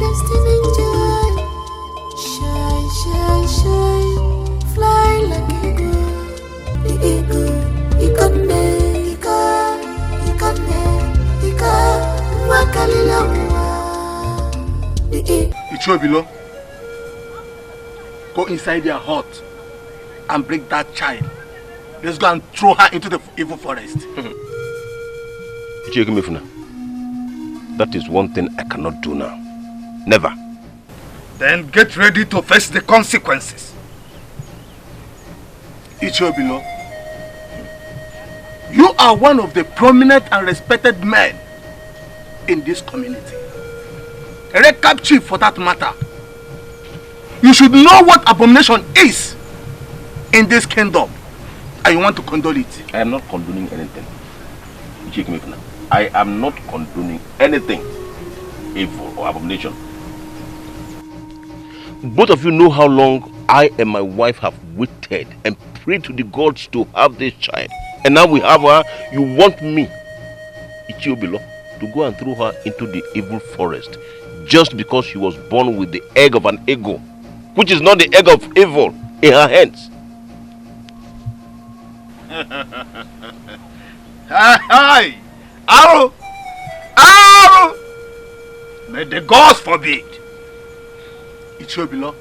destiny child. Shine, shine, shine, fly like eagle. The eagle, It should below. Go inside their hut and bring that child. Let's go and throw her into the evil forest. That is one thing I cannot do now. Never. Then get ready to face the consequences. Ichobilo, you are one of the prominent and respected men in this community. A recap chief for that matter. You should know what abomination is in this kingdom, and you want to condone it. I am not condoning anything. I am not condoning anything evil or abomination. Both of you know how long I and my wife have waited and prayed to the gods to have this child. And now we have her. You want me, Ichiobilo, to go and throw her into the evil forest just because she was born with the egg of an ego, which is not the egg of evil, in her hands. Hi! Arrow! Arrow! May the gods forbid. Ichobilo,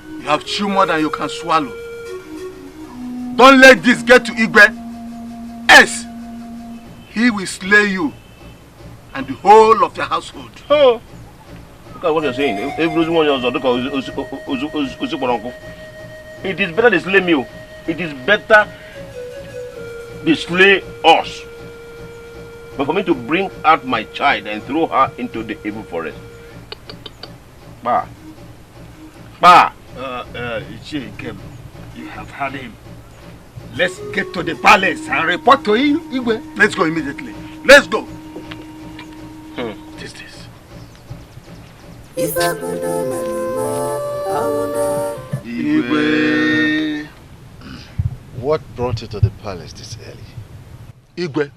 you have chewed more than you can swallow. Don't let this get to Igwe. Else, he will slay you and the whole of your household. Oh. Look at what you're saying. It is better they slay me. It is better they slay us. But for me to bring out my child and throw her into the evil forest. Bah. Bah. You have had him. Let's get to the palace and report to him, Igwe. Let's go immediately. Let's go. What is this? Igwe. What brought you to the palace this early? Igwe,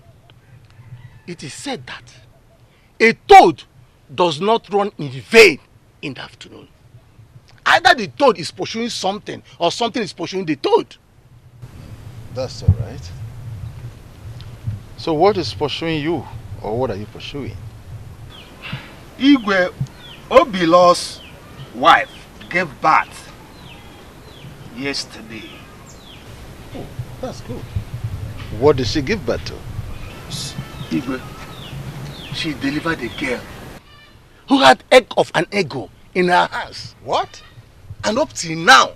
it is said that a toad does not run in vain in the afternoon. Either the toad is pursuing something or something is pursuing the toad. That's all right. So what is pursuing you, or what are you pursuing? Igwe Obilo's wife gave birth yesterday. Oh, that's good. What did she give birth to? Igwe, she delivered a girl who had egg of an ego in her hands. What? And up till now,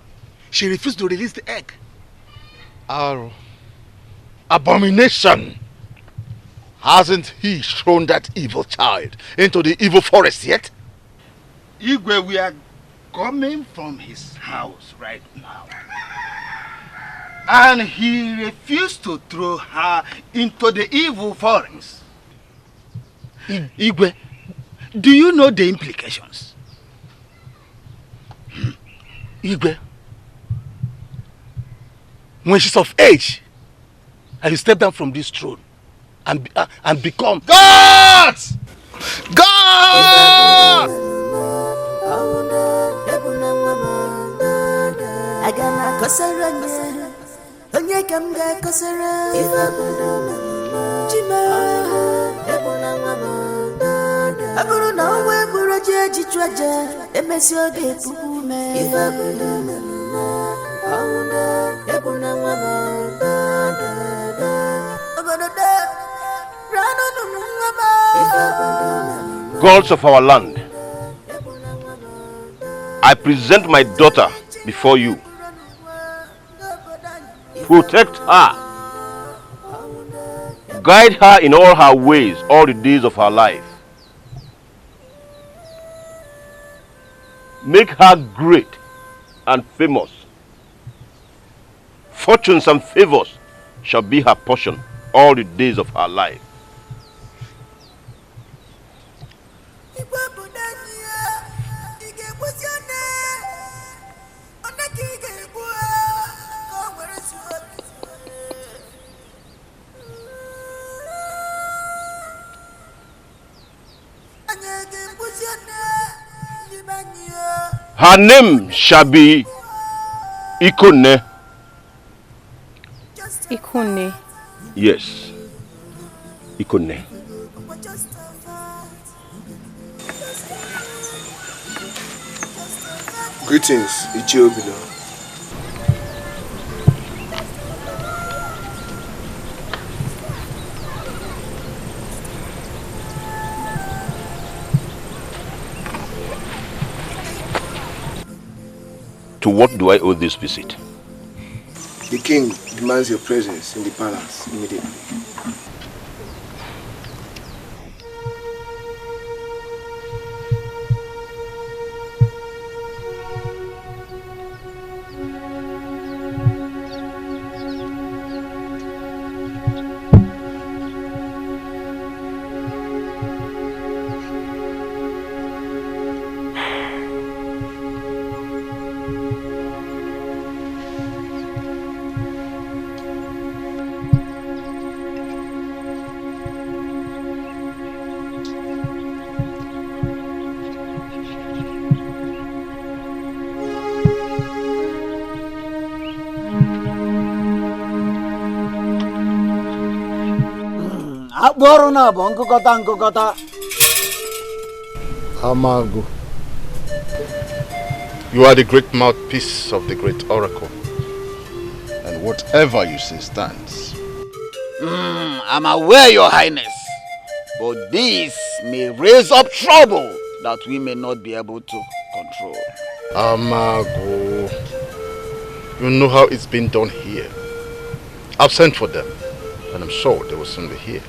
she refused to release the egg. Our abomination! Hasn't he thrown that evil child into the evil forest yet? Igwe, we are coming from his house right now. And he refused to throw her into the evil forest. Igwe, do you know the implications? Igwe, when she's of age, and you step down from this throne and become God! God! Gods of our land, I present my daughter before you. Protect her. Guide her in all her ways all the days of her life. Make her great and famous. Fortunes and favors shall be her portion all the days of her life. Anya Her name shall be Ikone. Ikone. Yes, Ikone. Greetings, Ichiobilo. To what do I owe this visit? The king demands your presence in the palace immediately. Amagu, you are the great mouthpiece of the great oracle, and whatever you say stands. I'm aware, Your Highness, but this may raise up trouble that we may not be able to control. Amagu, you know how it's been done here. I've sent for them, and I'm sure they will soon be here.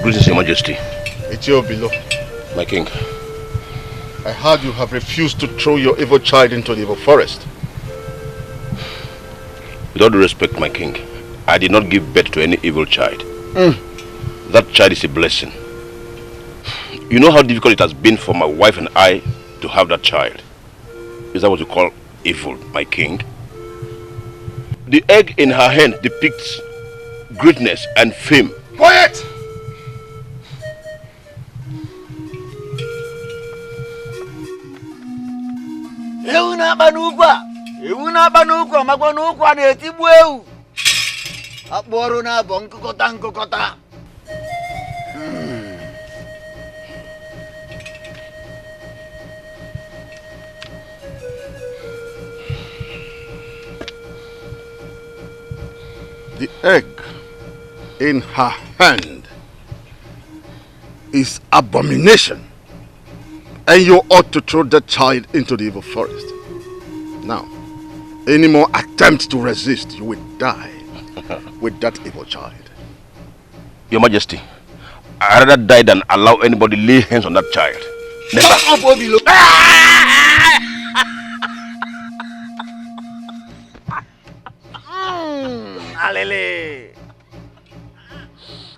Greetings, Your Majesty. Ichiobilo. My king. I heard you have refused to throw your evil child into the evil forest. With all due respect, my king, I did not give birth to any evil child. That child is a blessing. You know how difficult it has been for my wife and I to have that child. Is that what you call evil, my king? The egg in her hand depicts greatness and fame. Quiet! The egg in her hand is abomination, and you ought to throw that child into the evil forest. Now, any more attempts to resist, you will die with that evil child. Your Majesty, I'd rather die than allow anybody lay hands on that child. Never. Shut up, Obilo. Alele.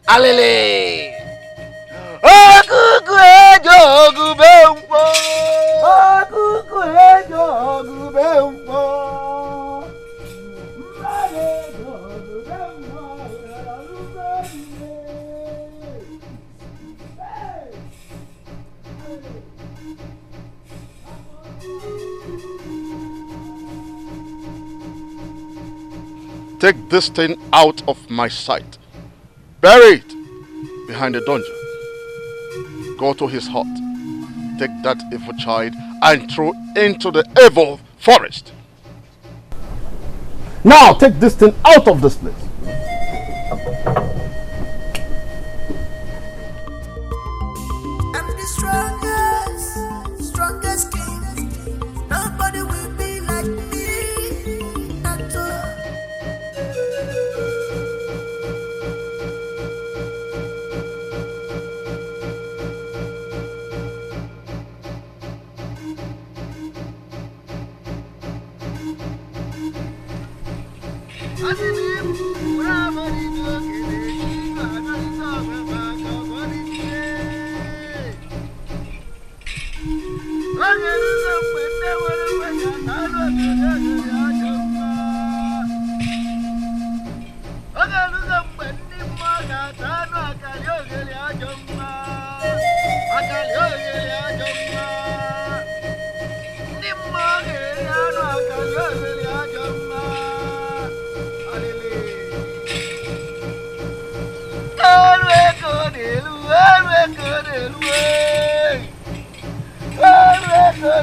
Alele. Akuku ejogu bempo. Akuku ejogu bempo. Take this thing out of my sight. Bury it behind the dungeon. Go to his hut. Take that evil child and throw into the evil forest. Now take this thing out of this place. I'm the strongest king. Nobody will be like me. Not all.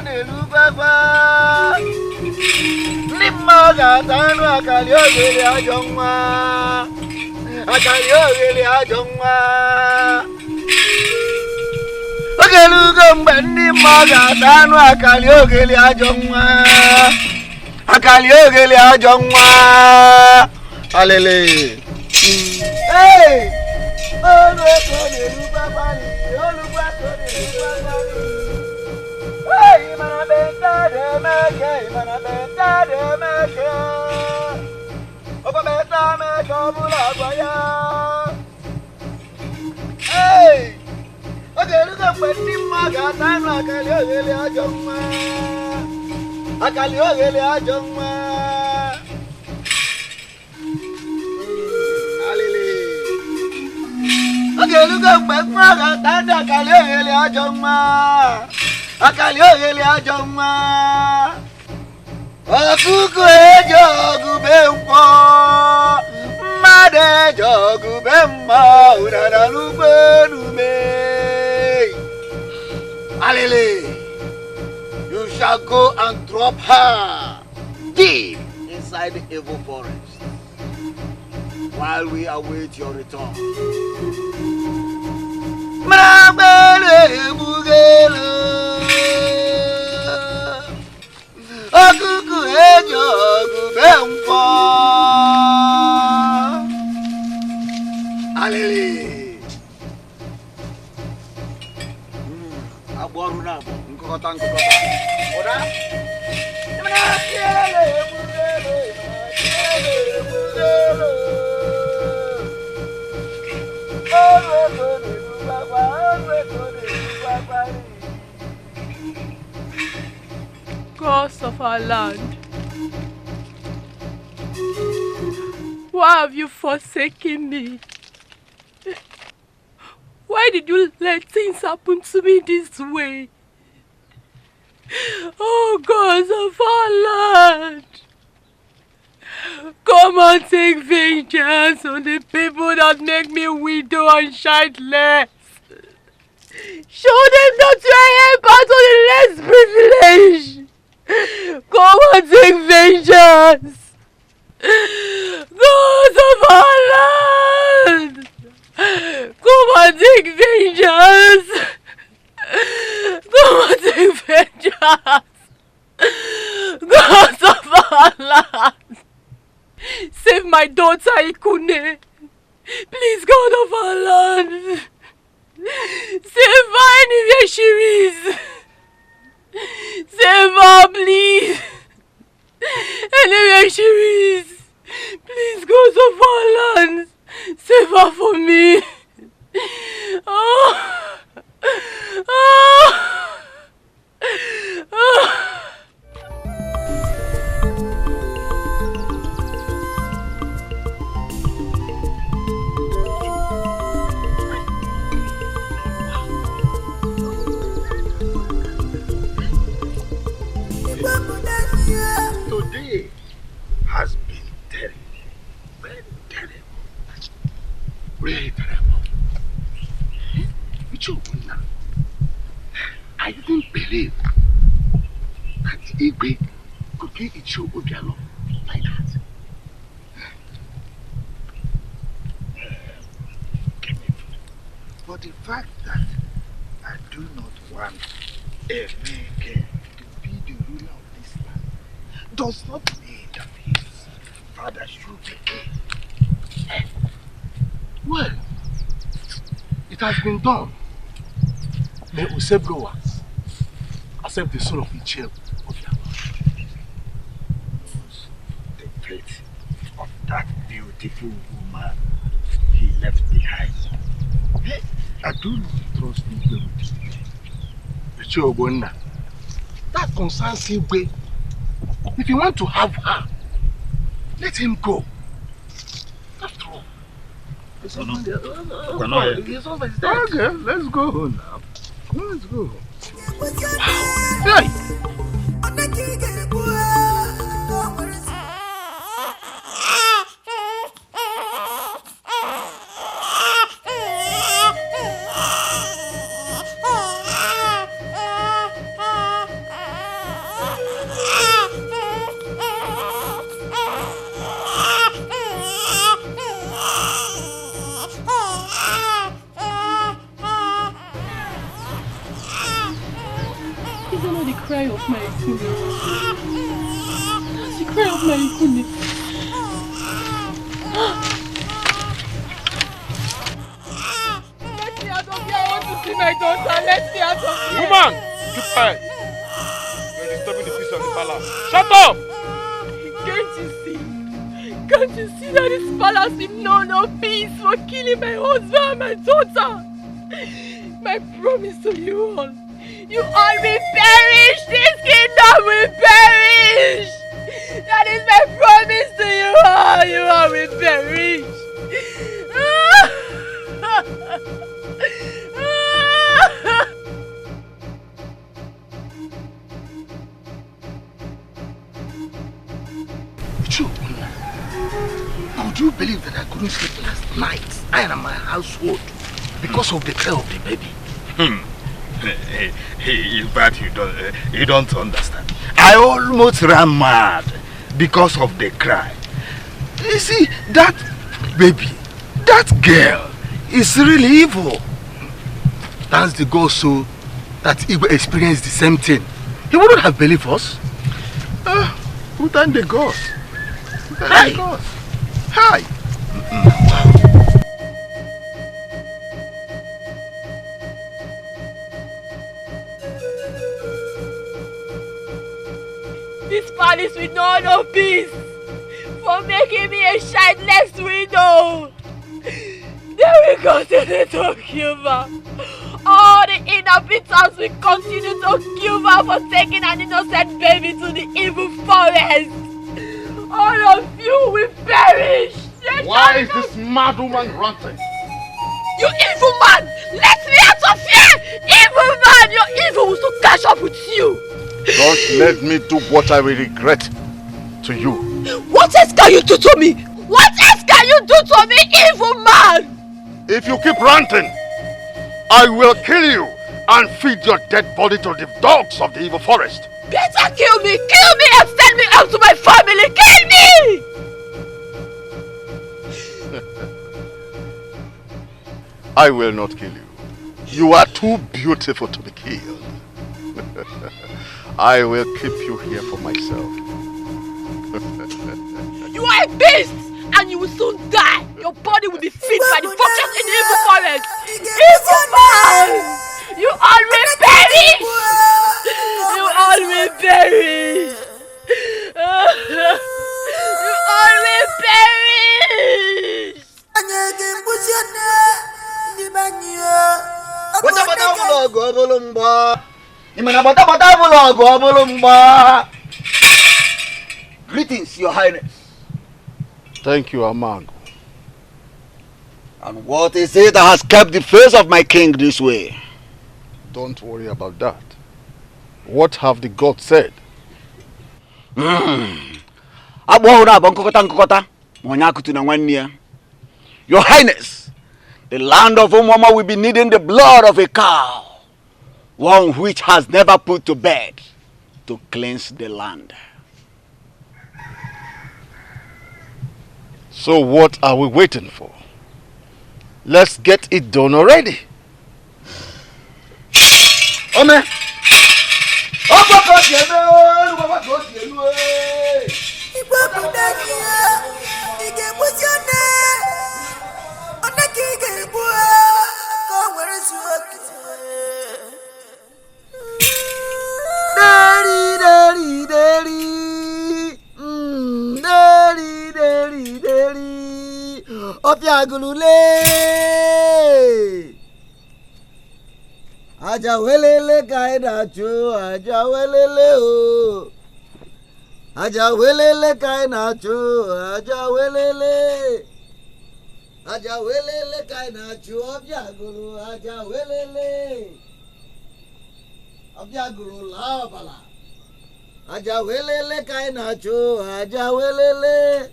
n'elubaba. N'imma ga-atanụ akali ogele ajọ nwa. Akali ogele ajọ nwa. Ogelugo mgbe ndị mma ga-atanụ akali ogele ajọ nwa. Akali ogele ajọ nwa. Alele. Hey! Olu eko n'elubaba ni. Olugbo eko n'elubaba ni. Hey! Imana benta de meke. Imana benta de meke. Oba benta meke obula gwaya. Hey! Ogelugo mgbe ndị mma ga-atanụ akali ogele ajọ nwa. Akali ogele ajọ nwa. Alele. Ogelugo mgbe mma ga-atanụ akali ogele ajọ nwa. Akali ogele ajọ nwa. Ọkụkọ eji ọgụ be nkwọ. Mmadụ eji ọgụ be mma. Ụdara n'ugbo enume. Alele. You shall go and drop her deep inside the evil forest while we await your return. Akuku ejo gube mpo. Alele. Agboru na abo. Nkokota. Oda? Imana kiele bugele. Gods of our land, why have you forsaken me? Why did you let things happen to me this way? Oh, gods of our land, come and take vengeance on the people that make me widow and childless. Show them that you are helpers on the less privileged. Come and take vengeance. Gods of our land, come and take vengeance. Come and take vengeance. Gods of our land, save my daughter Ikune. Please, God of our land, save her anywhere she is. Save her, please. Anywhere she is. Please, God of our land, save her for me. Oh. Oh. Oh. Today has been terrible, very terrible, really terrible. I didn't believe that Igwe could get Ichu Obiano like that. But the fact that I do not want a man to be the ruler of this land does not mean that his father should be king. Well, it has been done. May Usebrowa accept the soul of Ichel Obiano. The fate of that beautiful woman he left behind. I do not trust Igwe with Ichel Obiano. That concerns Igwe. If you want to have her, let him go. After all, it's okay, let's go home now. Let's go. Hey! Is that not the cry of my Ikuni? That's the cry of my Ikuni. Let me out of here. I want to see my daughter. Let me out of here. Woman! Keep quiet. You're disturbing the peace of the palace. Shut up! Can't you see? Can't you see that this palace will know no peace for killing my husband and my daughter? My promise to you all. You all will perish! This kingdom will perish! That is my promise to you all! You all will perish! True. Now, do you believe that I couldn't sleep last night? I and my household because of the cry of the baby. In fact, you don't understand. I almost ran mad because of the cry. You see, that baby, that girl is really evil. That's the God so that Igwe experienced the same thing. He wouldn't have believed us. We thank the gods. Hi. Hi. This palace will know no peace for making me a childless widow. They will continue to kill her. All the inhabitants will continue to kill her for taking an innocent baby to the evil forest. All of you will perish. Why is this mad woman ranting? You evil man! Let me out of here! Evil man! Your evil will soon catch up with you! Don't let me do what I will regret to you. What else can you do to me? What else can you do to me, evil man? If you keep ranting, I will kill you and feed your dead body to the dogs of the evil forest. Better kill me and send me out to my family! Kill me! I will not kill you. You are too beautiful to be killed. I will keep you here for myself. You are a beast and you will soon die. Your body will be fed by the foxes in the evil forest. Evil man! You all will perish! You all will perish! You all will perish! Greetings, Your Highness. Thank you, Amango. And what is it that has kept the face of my king this way? Don't worry about that. What have the gods said? Your Highness, the land of Umwama will be needing the blood of a cow, one which has never put to bed, to cleanse the land. So what are we waiting for? Let's get it done already. Ome! Ajawelele kaina chu, ajawelele o. Ajawelele kaina chu, ajawelele. Ajawelele kaina chu, objaguru, ajawelele. Objaguru laabala. Ajawelele kaina chu, ajawelele.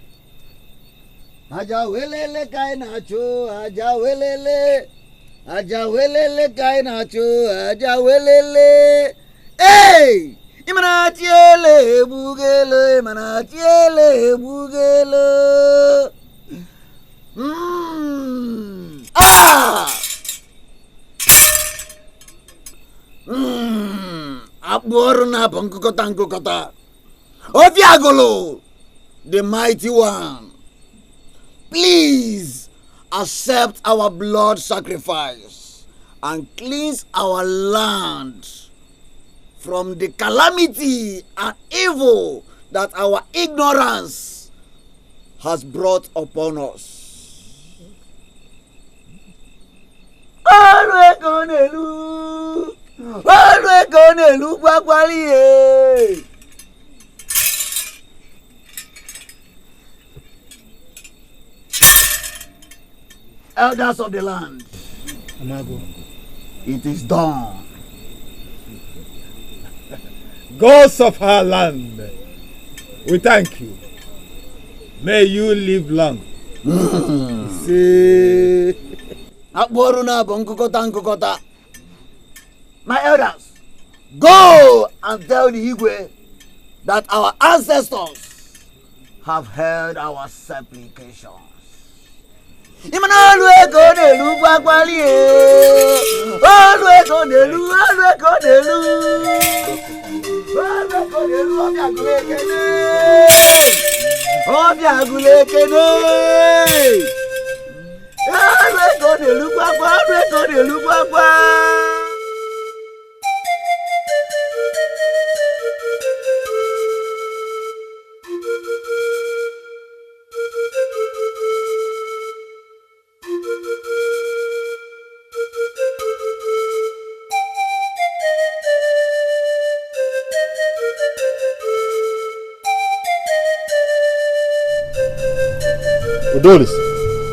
Ajawelele kaina chu, ajawelele. Ajawelele kaina chu, ajawelele. Hey! Imanatiele bugelo, imanatiele bugelo. Akboruna Pankukota Nkukota. Ofiagolo, the mighty one. Please accept our blood sacrifice and cleanse our land from the calamity and evil that our ignorance has brought upon us. Elders of the land, it is done. Gods of our land, we thank you. May you live long. See. My elders, go and tell the Igwe that our ancestors have heard our supplications.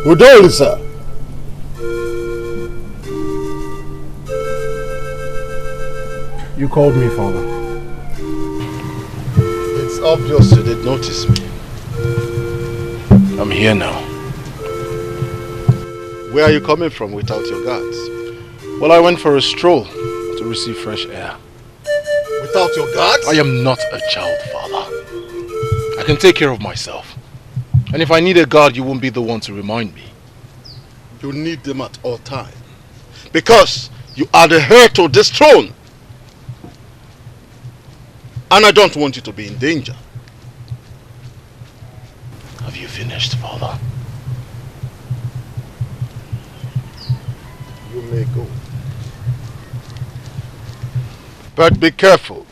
Udoli, sir. You called me, Father. It's obvious you did notice me. I'm here now. Where are you coming from without your guards? Well, I went for a stroll to receive fresh air. Without your guards? I am not a child, Father. I can take care of myself. And if I need a guard, you won't be the one to remind me. You need them at all times. Because you are the heir to this throne. And I don't want you to be in danger. Have you finished, Father? You may go. But be careful.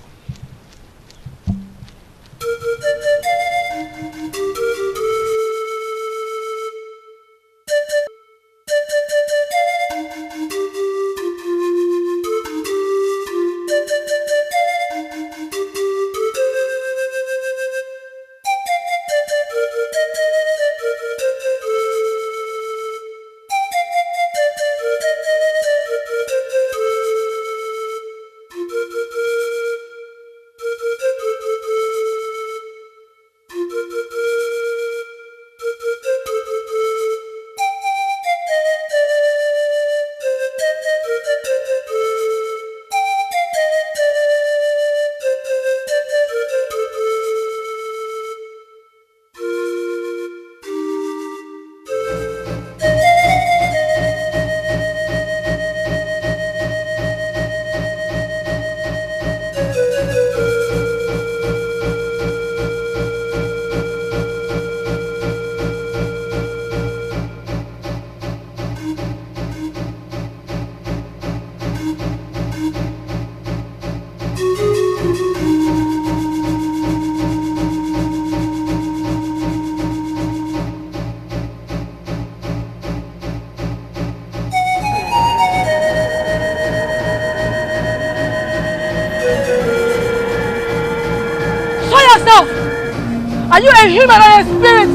Are you a human or a spirit?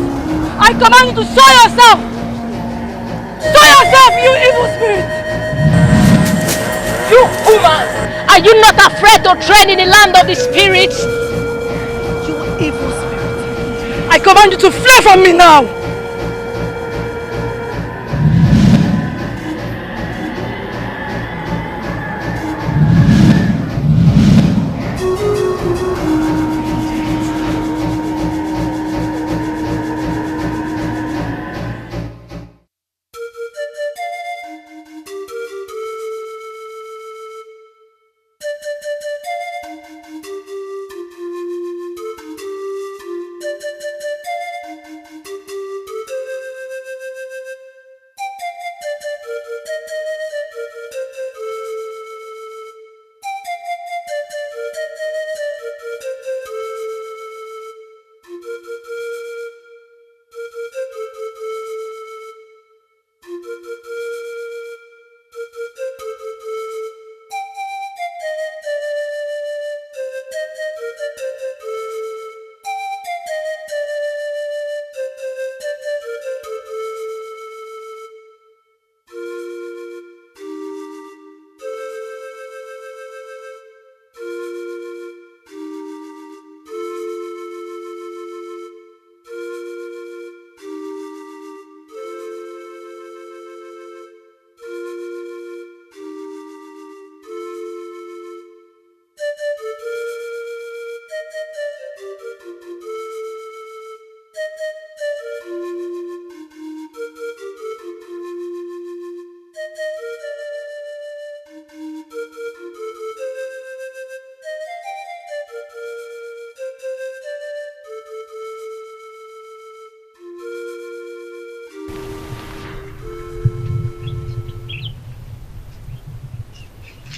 I command you to show yourself! Show yourself, you evil spirit! You woman! Are you not afraid to tread in the land of the spirits? You evil spirit! I command you to flee from me now!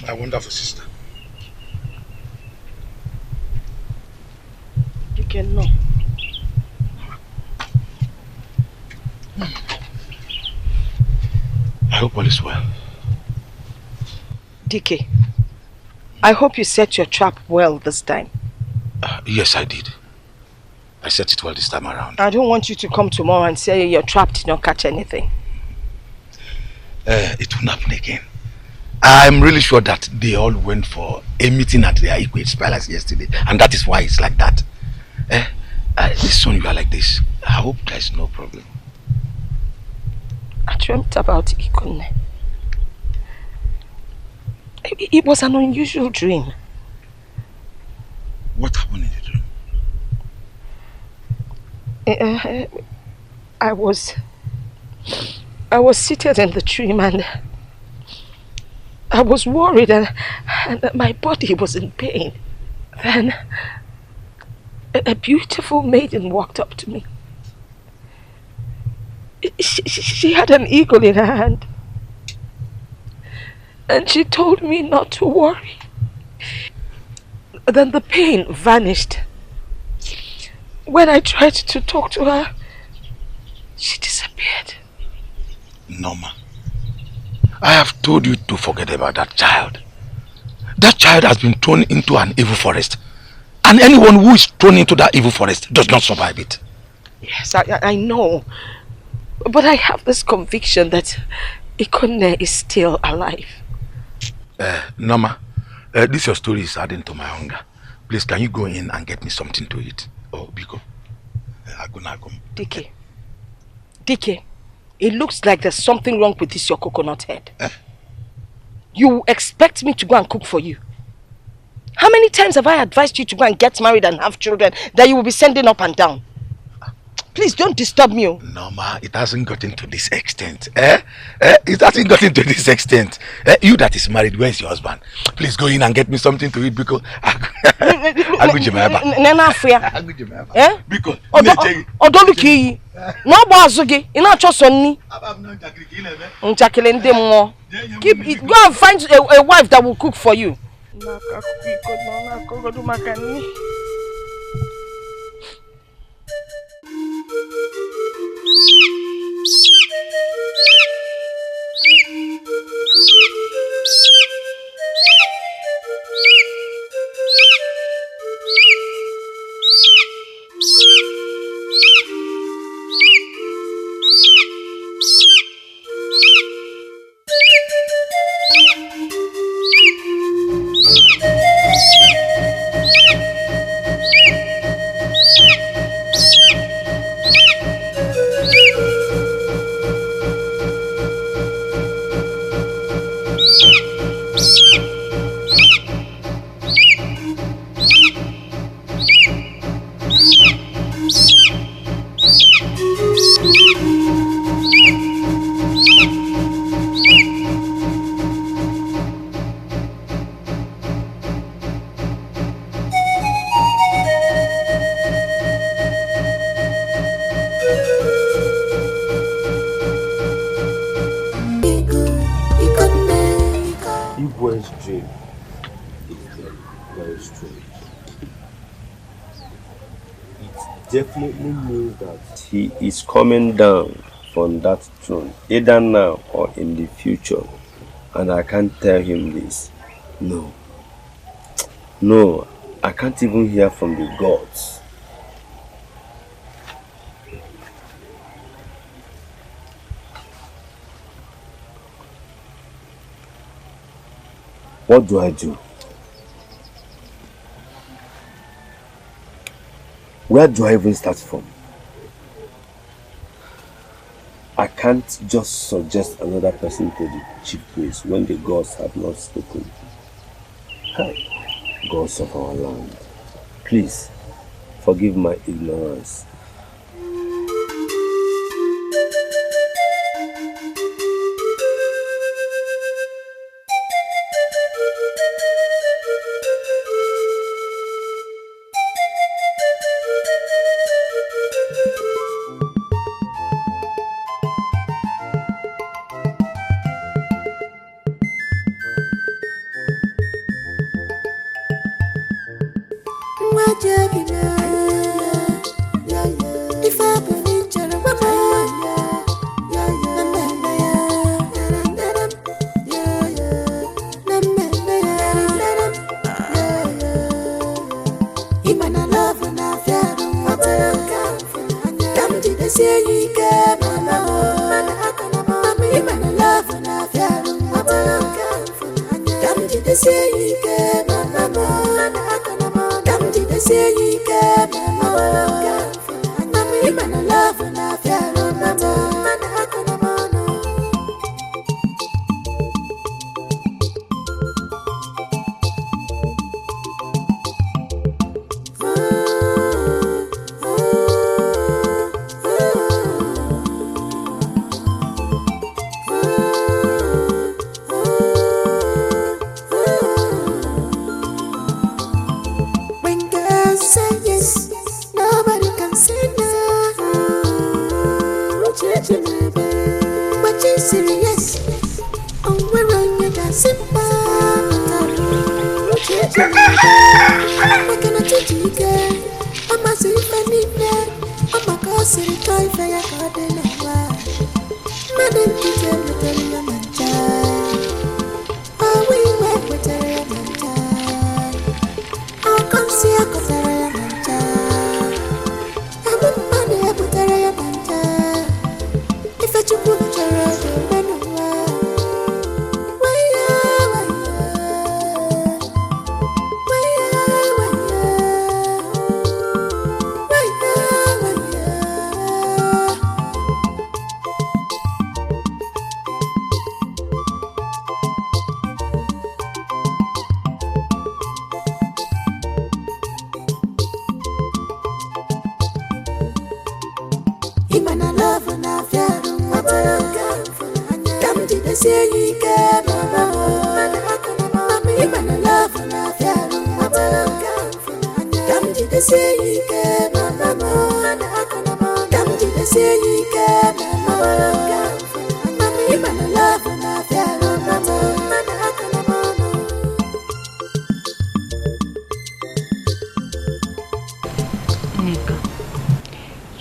my wonderful sister. You can know. I hope all is well. DK, I hope you set your trap well this time. Yes, I did. I set it well this time around. I don't want you to come tomorrow and say your trap did not catch anything. It won't happen again. I'm really sure that they all went for a meeting at their Equate's Palace yesterday, and that is why it's like that. This son, you are like this. I hope there's no problem. I dreamt about Ikonne. It was an unusual dream. What happened in the dream? I was seated in the dream and I was worried and my body was in pain. Then a beautiful maiden walked up to me. She had an eagle in her hand. And she told me not to worry. Then the pain vanished. When I tried to talk to her, she disappeared. Norma, I have told you to forget about that child. That child has been thrown into an evil forest. And anyone who is thrown into that evil forest does not survive it. Yes, I know. But I have this conviction that Ikonne is still alive. Norma, this your story is adding to my hunger. Please, can you go in and get me something to eat? Oh, Biko. DK, it looks like there's something wrong with this your coconut head. You expect me to go and cook for you? How many times have I advised you to go and get married and have children that you will be sending up and down? Please don't disturb me. Norma, it hasn't gotten to this extent. It hasn't gotten to this extent. You that is married, where's your husband? Please go in and get me something to eat because keep it. Go and find a wife that will cook for you. Definitely means that he is coming down from that throne, either now or in the future, and I can't tell him this. No, I can't even hear from the gods. What do I do? Where do I even start from? I can't just suggest another person to the chief priest when the gods have not spoken. Hi, gods of our land, please forgive my ignorance.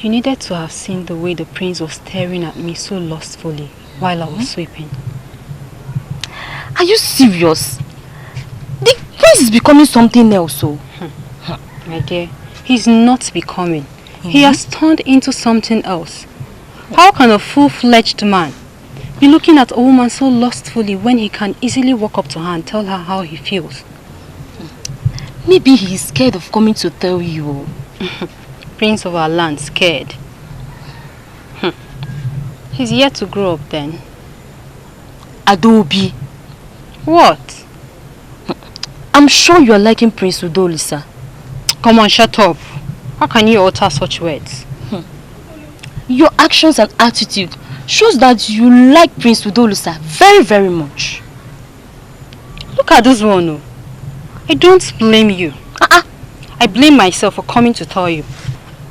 You needed to have seen the way the prince was staring at me so lustfully while I was sweeping. Are you serious? The prince is becoming something else, so. My dear, he's not becoming. He has turned into something else. How can a full-fledged man be looking at a woman so lustfully when he can easily walk up to her and tell her how he feels? Maybe he is scared of coming to tell you. Prince of our land, scared. He's yet to grow up then. Adobe. What? I'm sure you are liking Prince Udolisa. Come on, shut up. How can you utter such words? Your actions and attitude shows that you like Prince Udolisa very, very much. Look at this one. Oh. I don't blame you. I blame myself for coming to tell you.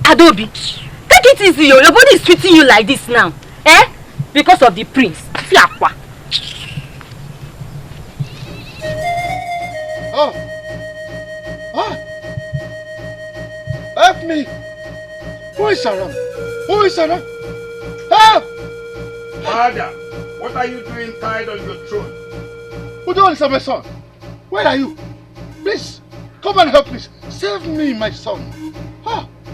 Adobe, take it easy. Your body is treating you like this now. Eh? Because of the prince. Fiakwa. Oh! Help me! Who is around? Who is around? Help! Father, what are you doing tied on your throne? Udolisa, my son. Where are you? Please, come and help me. Save me, my son.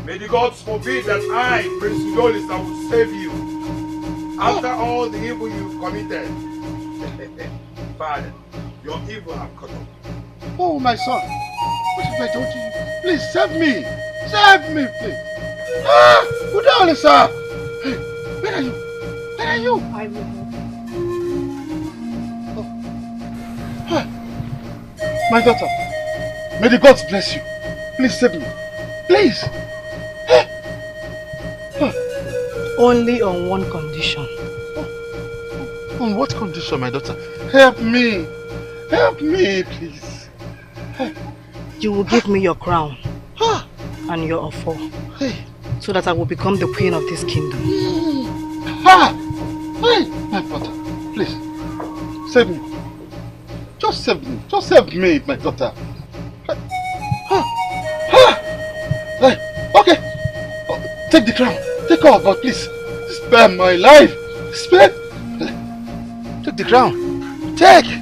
May the gods forbid that I, Prince Udolisa, will save you. After all the evil you've committed. Father, your evil have cut off. Oh, my son. What have I done to you? Please, save me. Save me, please. Udolisa! Hey, where are you? Where are you? I will help. My daughter, may the gods bless you. Please save me. Please. Only on one condition. On what condition, my daughter? Help me. Help me, please. You will give me your crown and your offer, so that I will become the queen of this kingdom. My daughter, please, save me. Just save me. Just save me, my daughter. Take the crown. Take all, God, please. Spare my life. Spare. Take the crown. Take.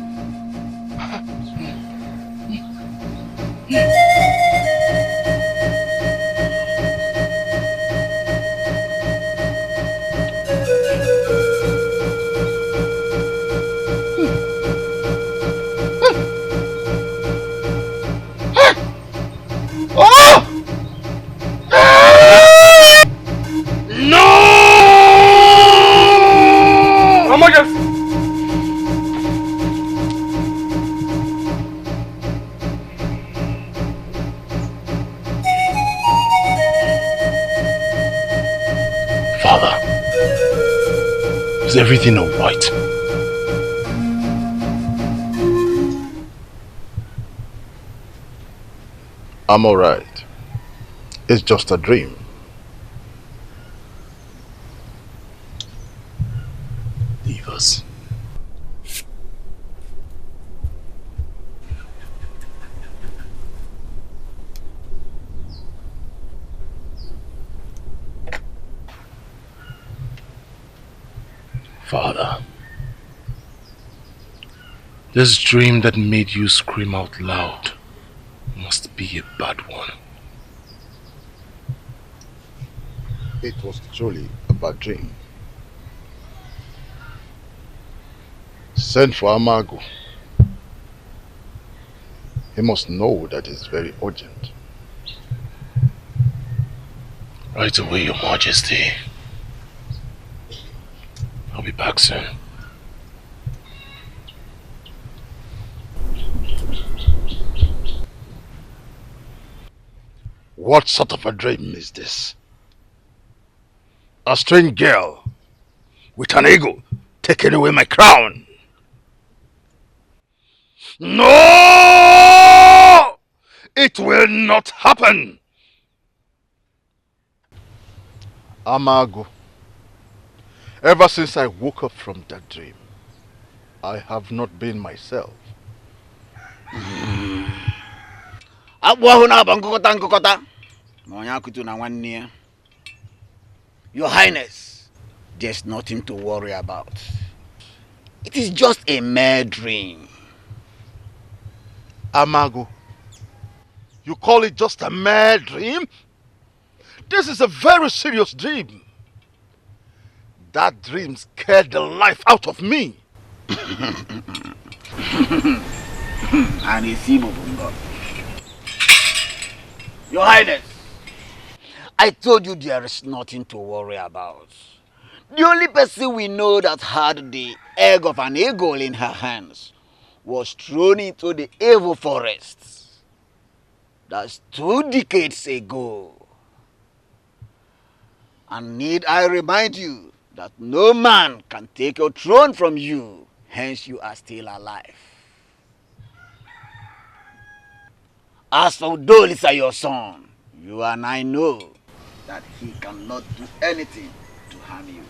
Is everything all right? I'm all right. It's just a dream. Leave us. Father, this dream that made you scream out loud must be a bad one. It was truly a bad dream. Send for Amago. He must know that it's very urgent. Right away, Your Majesty. I'll be back soon. What sort of a dream is this? A strange girl with an eagle taking away my crown. No! It will not happen. Amago, ever since I woke up from that dream, I have not been myself. Your Highness, there's nothing to worry about. It is just a mere dream. Amago, you call it just a mere dream? This is a very serious dream. That dream scared the life out of me. And it's evil. Your Highness, I told you there is nothing to worry about. The only person we know that had the egg of an eagle in her hands was thrown into the evil forests. That's 2 decades ago. And need I remind you that no man can take your throne from you, hence you are still alive. As for Dolisa, your son, you and I know that he cannot do anything to harm you.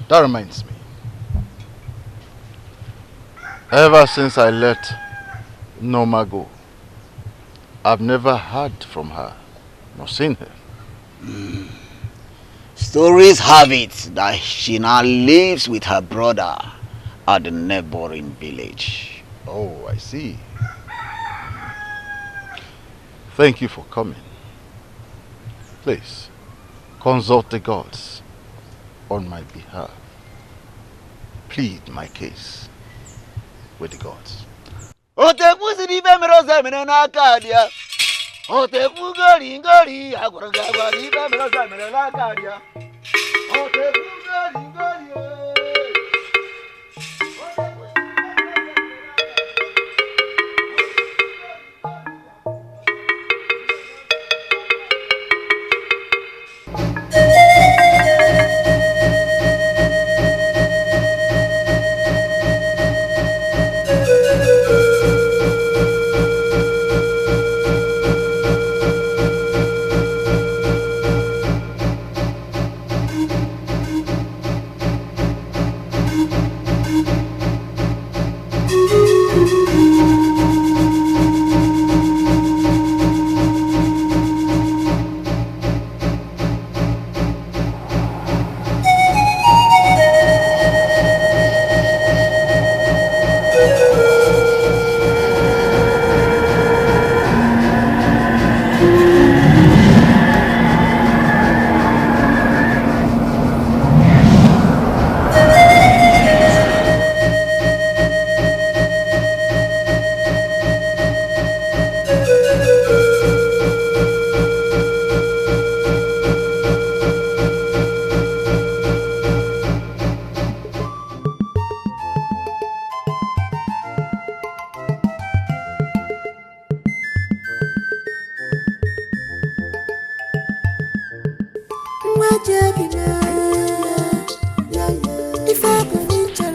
That reminds me. Ever since I let Noma go, I've never heard from her, nor seen her. Stories have it that she now lives with her brother at the neighboring village. Oh, I see. Thank you for coming. Please, consult the gods on my behalf. Plead my case with the gods.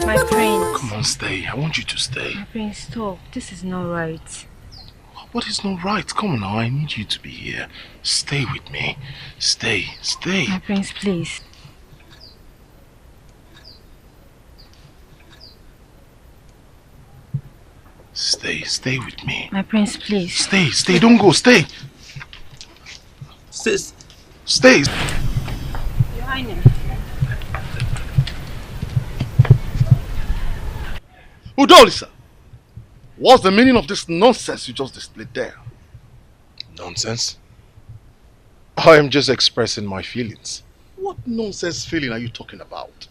My prince. Come on, stay. I want you to stay. My prince, stop. This is not right. What is not right? Come on now, I need you to be here. Stay with me. Stay. My prince, please. Stay with me. My prince, please. Stay, don't go, stay. Stay. Your Highness. Udolisa, what's the meaning of this nonsense you just displayed there? Nonsense? I am just expressing my feelings. What nonsense feeling are you talking about?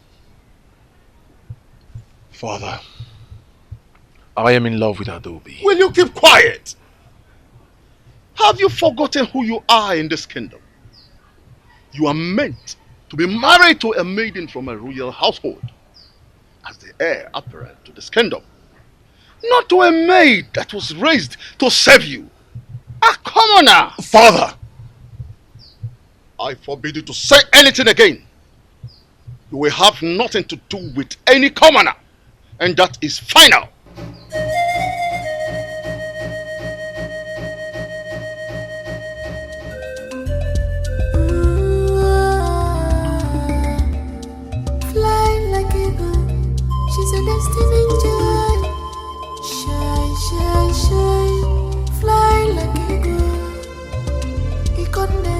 Father, I am in love with Adobe. Will you keep quiet? Have you forgotten who you are in this kingdom? You are meant to be married to a maiden from a royal household as the heir apparent to this kingdom, not to a maid that was raised to serve you, a commoner. Father! I forbid you to say anything again. You will have nothing to do with any commoner, and that is final. She's a destiny child. Shine, shine, shine. Fly like eagle. Ikonne,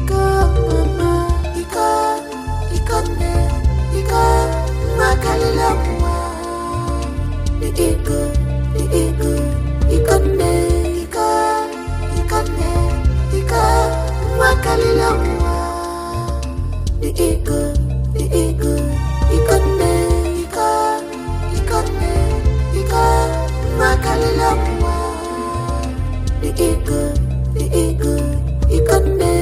mama. Ikonne, makalila mwa. The eagle. Ikonne, makalila mwa. The eagle. Ikonne. Makalila mwa. The eagle, ikonne,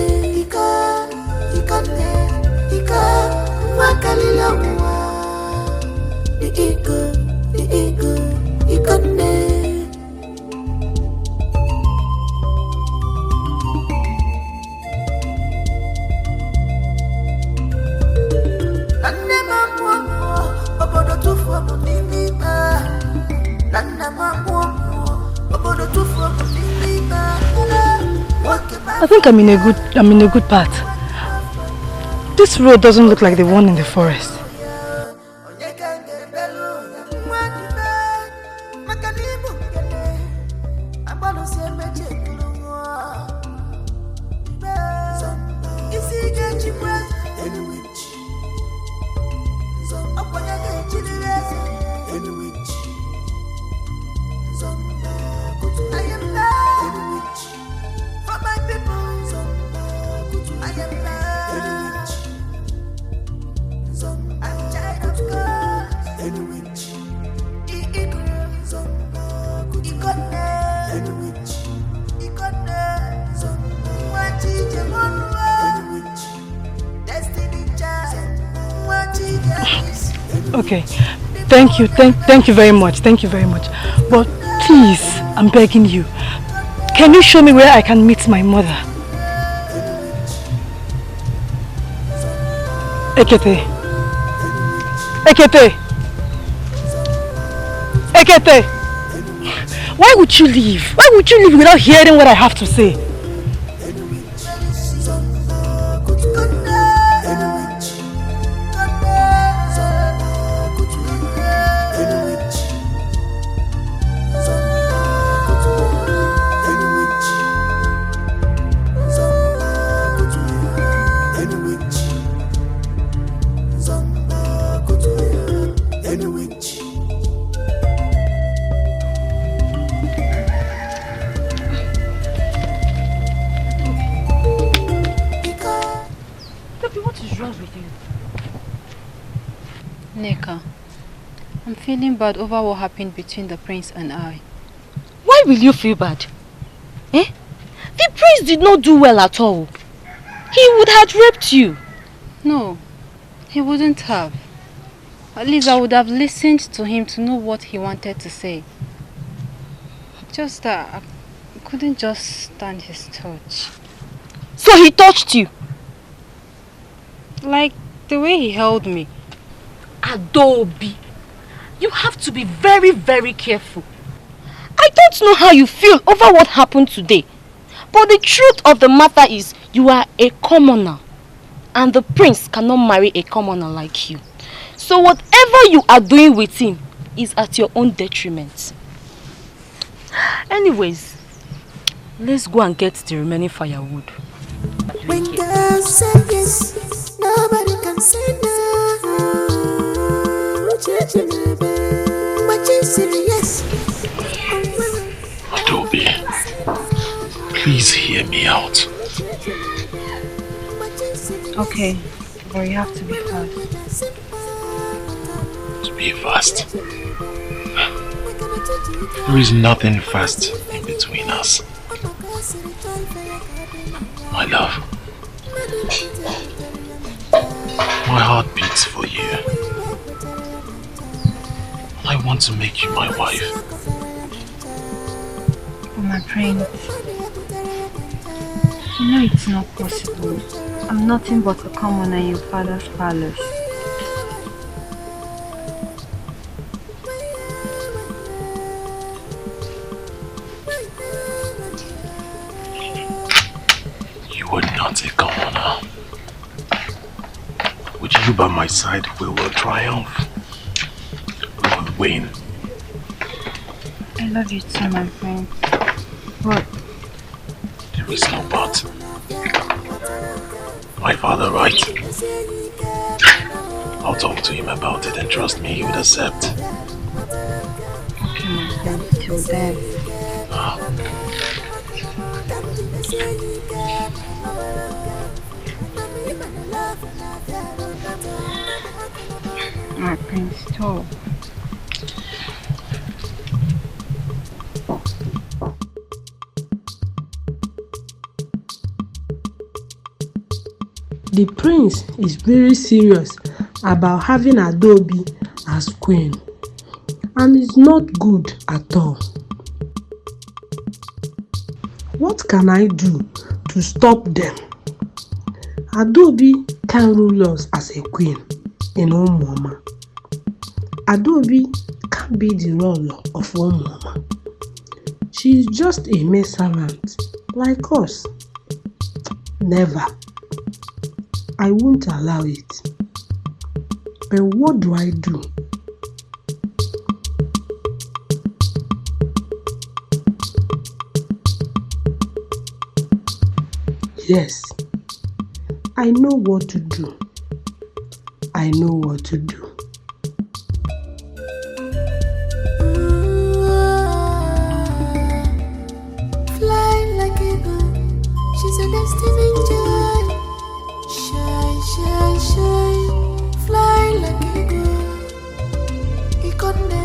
makalila mwa. The eagle, ikonne. I think I'm in a good path. This road doesn't look like the one in the forest. Okay, thank you very much, but please, I'm begging you, can you show me where I can meet my mother? Ekete, why would you leave? Why would you leave without hearing what I have to say? Feeling bad over what happened between the prince and I. Why will you feel bad? The prince did not do well at all. He would have raped you. No, he wouldn't have. At least I would have listened to him to know what he wanted to say. Just that I couldn't just stand his touch. So he touched you? Like the way he held me. Adobe, you have to be very, very careful. I don't know how you feel over what happened today. But the truth of the matter is, you are a commoner. And the prince cannot marry a commoner like you. So whatever you are doing with him is at your own detriment. Anyways, let's go and get the remaining firewood. When girls say yes, nobody can say no. But you say yes. Adobe, please hear me out. Okay, but you have to be fast. To be fast? There is nothing fast in between us. My love, my heart beats for you. I want to make you my wife. Oh, my prince, you know it's not possible. I'm nothing but a commoner in your father's palace. You are not a commoner. With you by my side, we will triumph. We will win. I love you too, my friend. But there is no but. My father, right? I'll talk to him about it and trust me, he would accept. Okay, my friend, till then. My prince, stop. The prince is very serious about having Adobe as queen, and it's not good at all. What can I do to stop them? Adobe can rule us as a queen in Umuoma. Adobe can be the ruler of Umuoma. She is just a maid servant like us. Never. I won't allow it. But what do I do? Yes, I know what to do. I know what to do. Fly like eagle, she's a destiny child. Shine, shine, shine, fly like eagle. Ikonne,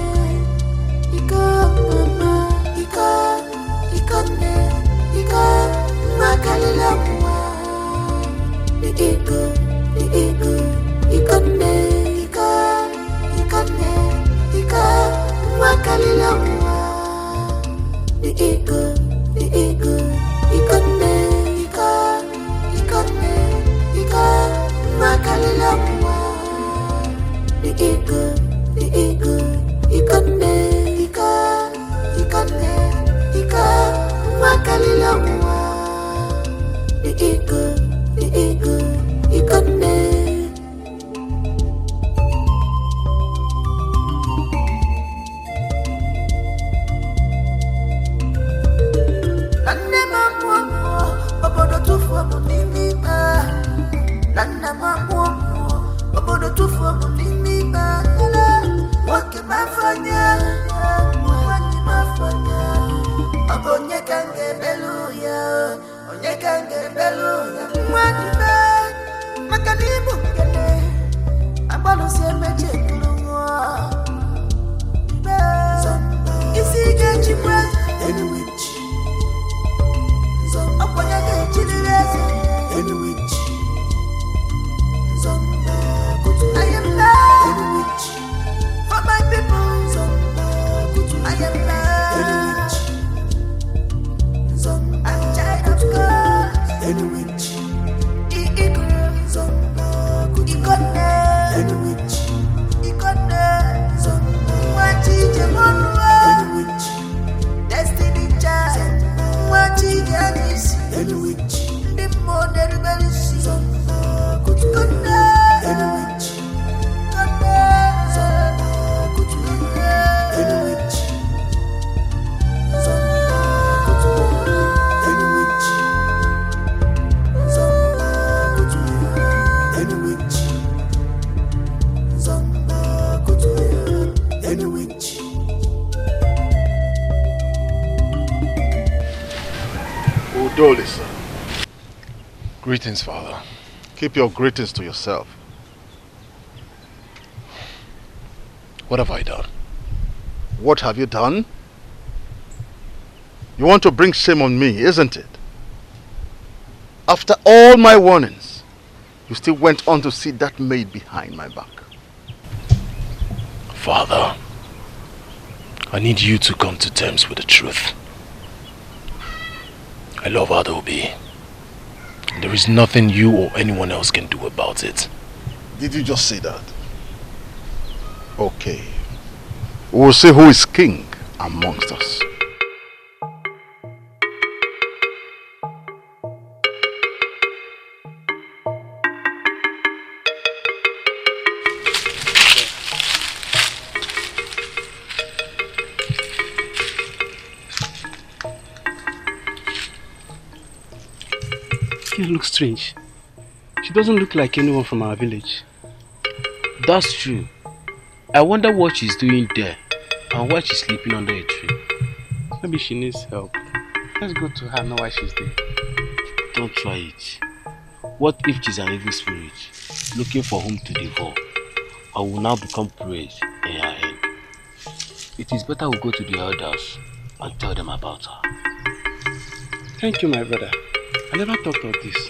mama, ikonne, makalila mwa. The eagle, ikonne, makalila mwa. The eagle, ikonne, makalila mwa. The eagle, ikonne, makalila mwa. The eagle, ikonne. Nande mambo, obodo tufu munimi ba. Nande mambo, obodo tufu munimi ba. Wake mafanya, obonye kange beluya, onye kange beluya. Mwadi ba, makanibu kene, abalo semeche kulungwa. Isi jechi mwaza, any witch. Obonya ke chilireza, any witch. I am not any witch. For my people, I am not any witch. I'm child of God, any witch. Adoli, sir. Greetings, Father. Keep your greetings to yourself. What have I done? What have you done? You want to bring shame on me, isn't it? After all my warnings, you still went on to see that maid behind my back. Father, I need you to come to terms with the truth. I love Adobe. There is nothing you or anyone else can do about it. Did you just say that? Okay. We'll see who is king amongst us. She looks strange. She doesn't look like anyone from our village. That's true. I wonder what she's doing there and why she's sleeping under a tree. Maybe she needs help. Let's go to her, know why she's there. Don't try it. What if she's an evil spirit looking for whom to devour and will now become prey in her hand? It is better we go to the elders and tell them about her. Thank you, my brother. I never thought of this.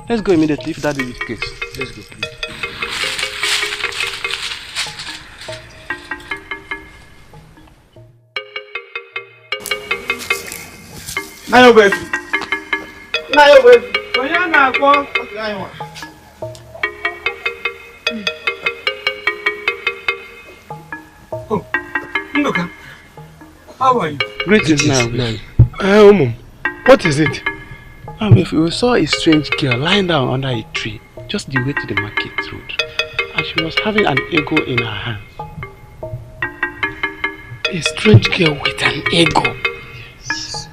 Let's go immediately if that is the case. Let's go, please. Nayo baby. Onye na-akpọ Oh, Nduka. How are you? Greetings now. What is it? If we saw a strange girl lying down under a tree, just the way to the market road, and she was having an ego in her hand. A strange girl with an ego? Yes.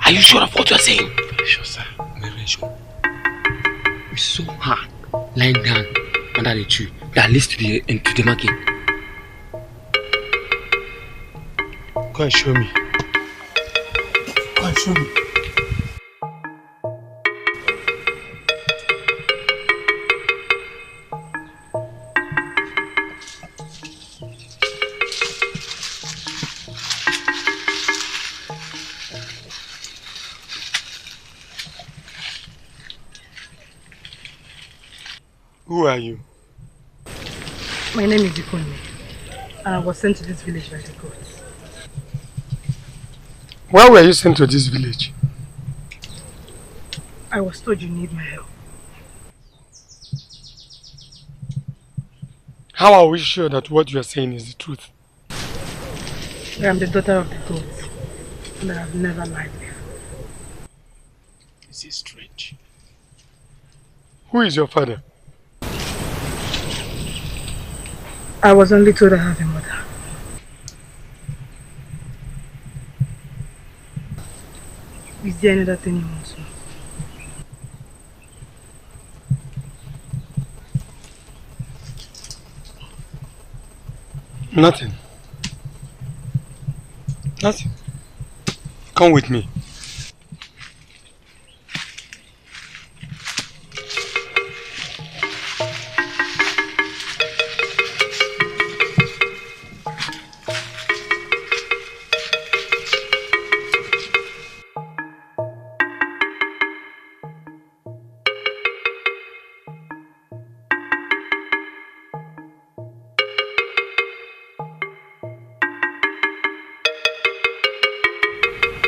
Are you sure of what you're saying? Very sure, sir. Very sure. We saw her lying down under the tree that leads to the market. Go and show me. Go and show me. Who are you? My name is Ikonne, and I was sent to this village by the gods. Why were you sent to this village? I was told you need my help. How are we sure that what you are saying is the truth? I am the daughter of the gods, and I have never lied before. This is strange. Who is your father? I was only told I have a mother. Is there another thing you want to know? Nothing. Nothing. Come with me.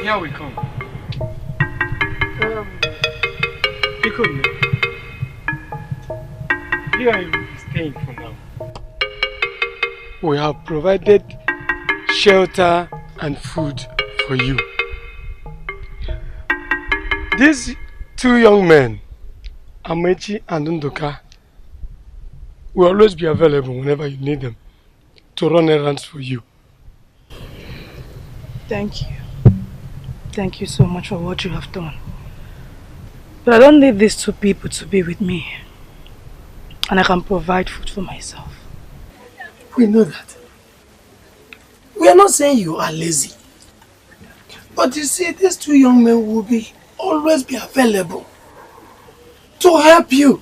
Here we come. Ikonne, here I will be staying for now. We have provided shelter and food for you. These two young men, Amechi and Nduka, will always be available whenever you need them to run errands for you. Thank you. Thank you so much for what you have done. But I don't need these two people to be with me. And I can provide food for myself. We know that. We are not saying you are lazy. But you see, these two young men will always be available to help you.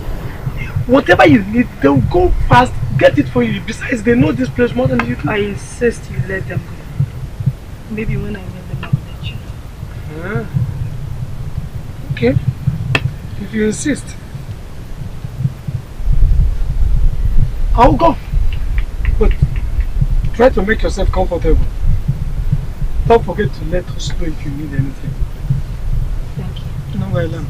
Whatever you need, they'll go fast, get it for you. Besides, they know this place more than you do. I insist you let them go. Maybe when I meet them, I'll let you know. Okay. If you insist. I'll go. But try to make yourself comfortable. Don't forget to let us know if you need anything. Thank you. No, I am.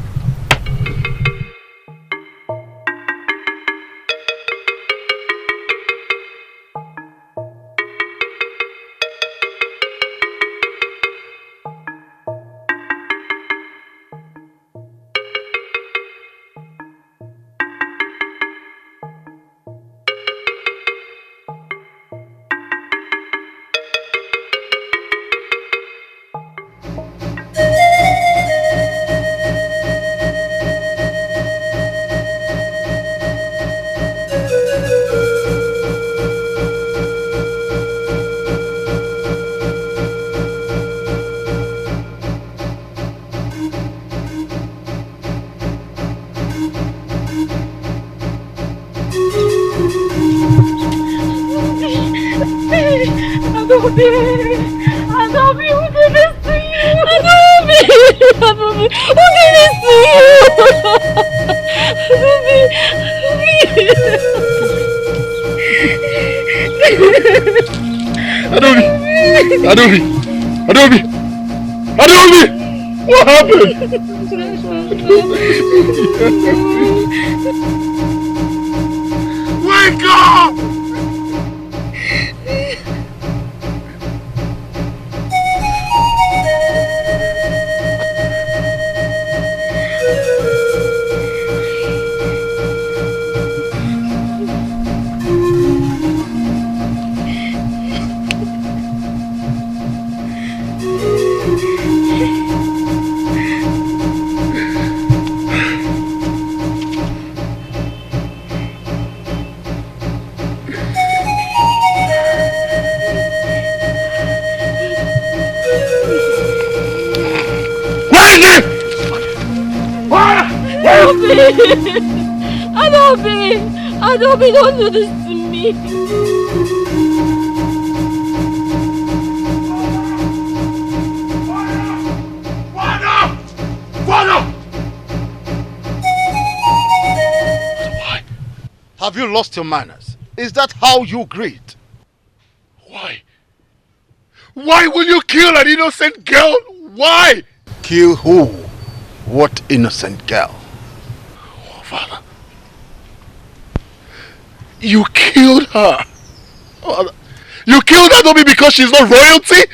Adobe! What happened? Wake up! Adobe, don't do this to me. Why? Have you lost your manners? Is that how you greet? Why? Why will you kill an innocent girl? Why? Kill who? What innocent girl? Oh, Father. You killed her. You killed her Adobe because she's not royalty?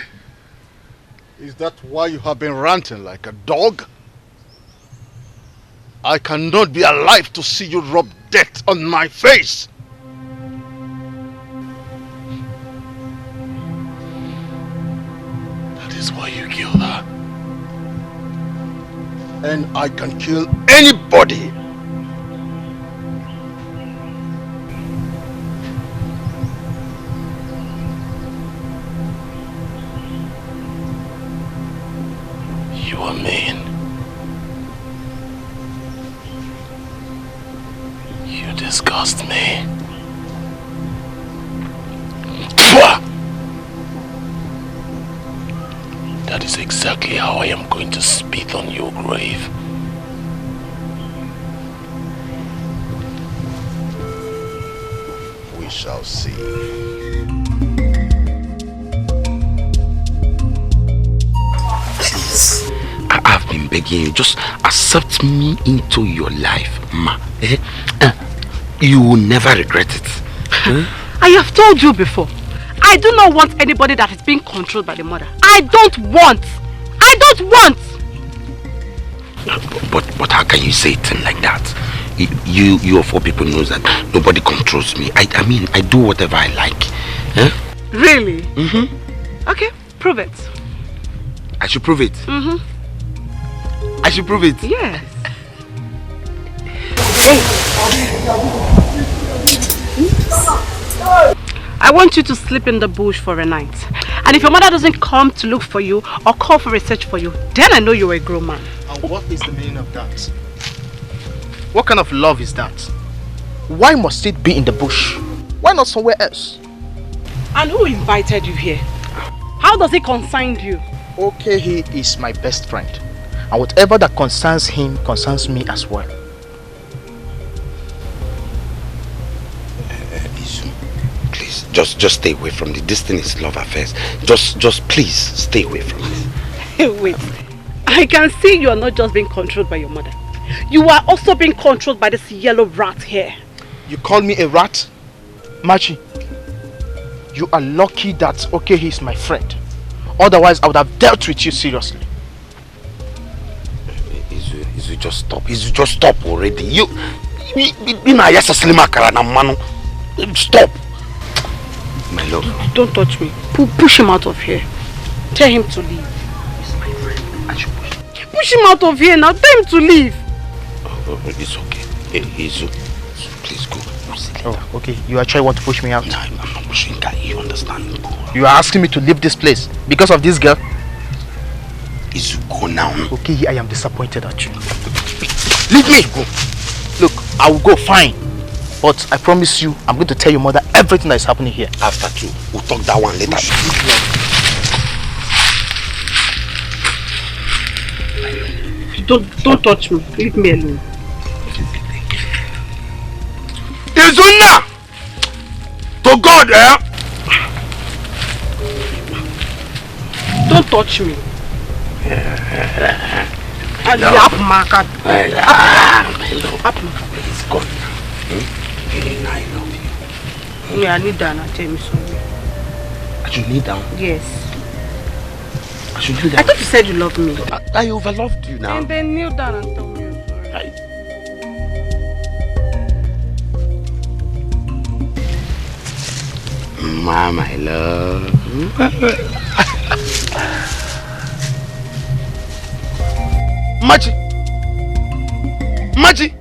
Is that why you have been ranting like a dog? I cannot be alive to see you rub death on my face. That is why you killed her. And I can kill anybody. You are mean. You disgust me. That is exactly how I am going to spit on your grave. We shall see. Please, I've been begging you, just accept me into your life, ma. You will never regret it. I have told you before, I do not want anybody that is being controlled by the mother. I don't want. But how can you say it like that? You of all people knows that nobody controls me. I mean, I do whatever I like. Really? Mm-hmm. Okay, prove it. I should prove it? Mm-hmm. I should prove it? Yes. I want you to sleep in the bush for a night. And if your mother doesn't come to look for you or call for research for you, then I know you're a grown man. And what is the meaning of that? What kind of love is that? Why must it be in the bush? Why not somewhere else? And who invited you here? How does it concern you? Okay, he is my best friend. And whatever that concerns him concerns me as well. Please, just stay away from this. This thing is love affairs. Just please stay away from this. Wait, I can see you are not just being controlled by your mother. You are also being controlled by this yellow rat here. You call me a rat? Machi, you are lucky that okay, he is my friend. Otherwise, I would have dealt with you seriously. Izu, just stop. Izu, just stop already. You stop. My love. Don't touch me. Push him out of here. Tell him to leave. He's my friend. I should push him out of here now. Tell him to leave. It's okay. Izu, please go. Oh, okay. You actually want to push me out? No, I'm not pushing that. You understand? Go. You are asking me to leave this place because of this girl? Izu, go now. Okay, I am disappointed at you. Leave me! Go. Look, I will go, fine. But I promise you, I'm going to tell your mother everything that is happening here. After two, we'll talk that one later. Don't touch me. Leave me alone. Izuna! To God, eh? Don't touch me. My love. It's gone. I love you. Yeah, I need that now. Tell me sorry. I should kneel down? Yes. I should kneel down? I thought you said you loved me. I overloved you now. And then kneel down and tell me I'm sorry. My love. Machi! Machi!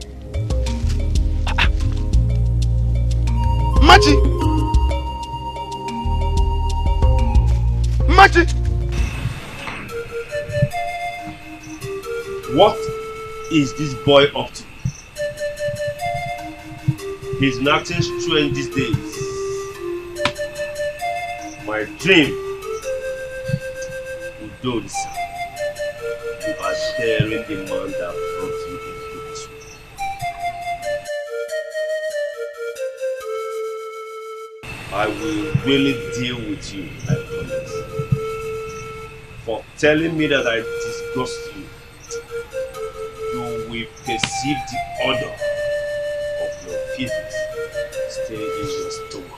Machi! Machi! What is this boy up to? He's been acting strange these days. My dream will do this. You are sharing the man that brought you into this world. I will really deal with you, I promise. For telling me that I disgust you, you will perceive the odor of your feelings stay in your stomach.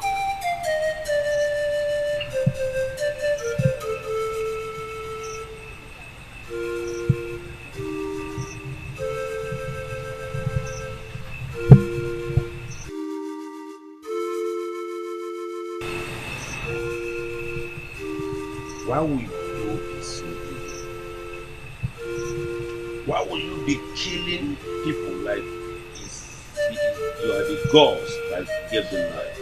Why will you be so evil? Why will you be killing people like you are the gods that gave them life?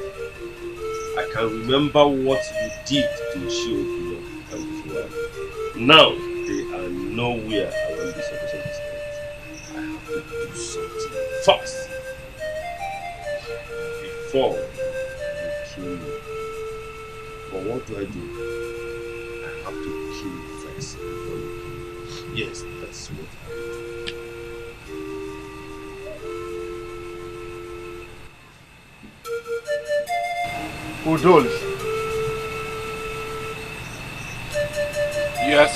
I can remember what you did to Shiokuro and his wife. Now they are nowhere around this episode. I have to do something fast before you kill me. But what do? I have to kill you first. Yes, that's what I do. Udolis. Yes.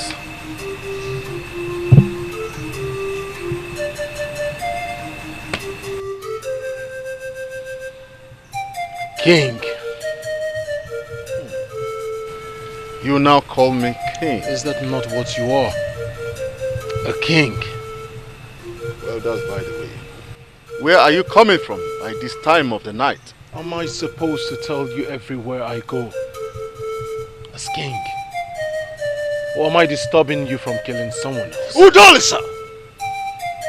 King. You now call me king. Is that not what you are? A king. Well, that's by the way. Where are you coming from by this time of the night? Am I supposed to tell you everywhere I go? As king? Or am I disturbing you from killing someone else? Udolisa!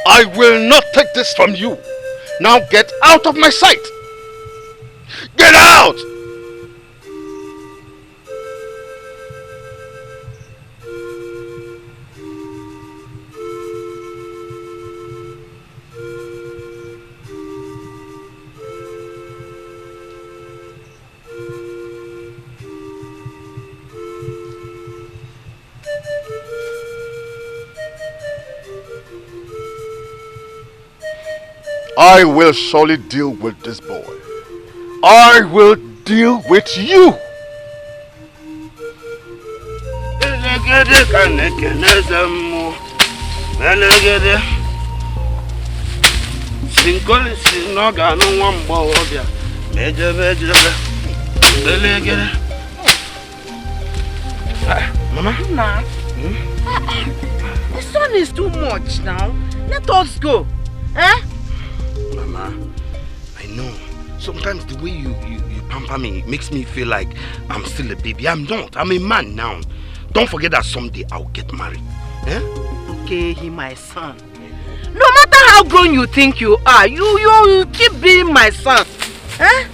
I will not take this from you. Now get out of my sight! Get out! I will surely deal with this boy. I will deal with you. Mama? Nah. This one is too much now. Let us go. Eh? Mama, I know. Sometimes the way you pamper me makes me feel like I'm still a baby. I'm not. I'm a man now. Don't forget that someday I'll get married. Eh? Okay, he my son. No matter how grown you think you are, you keep being my son. Eh?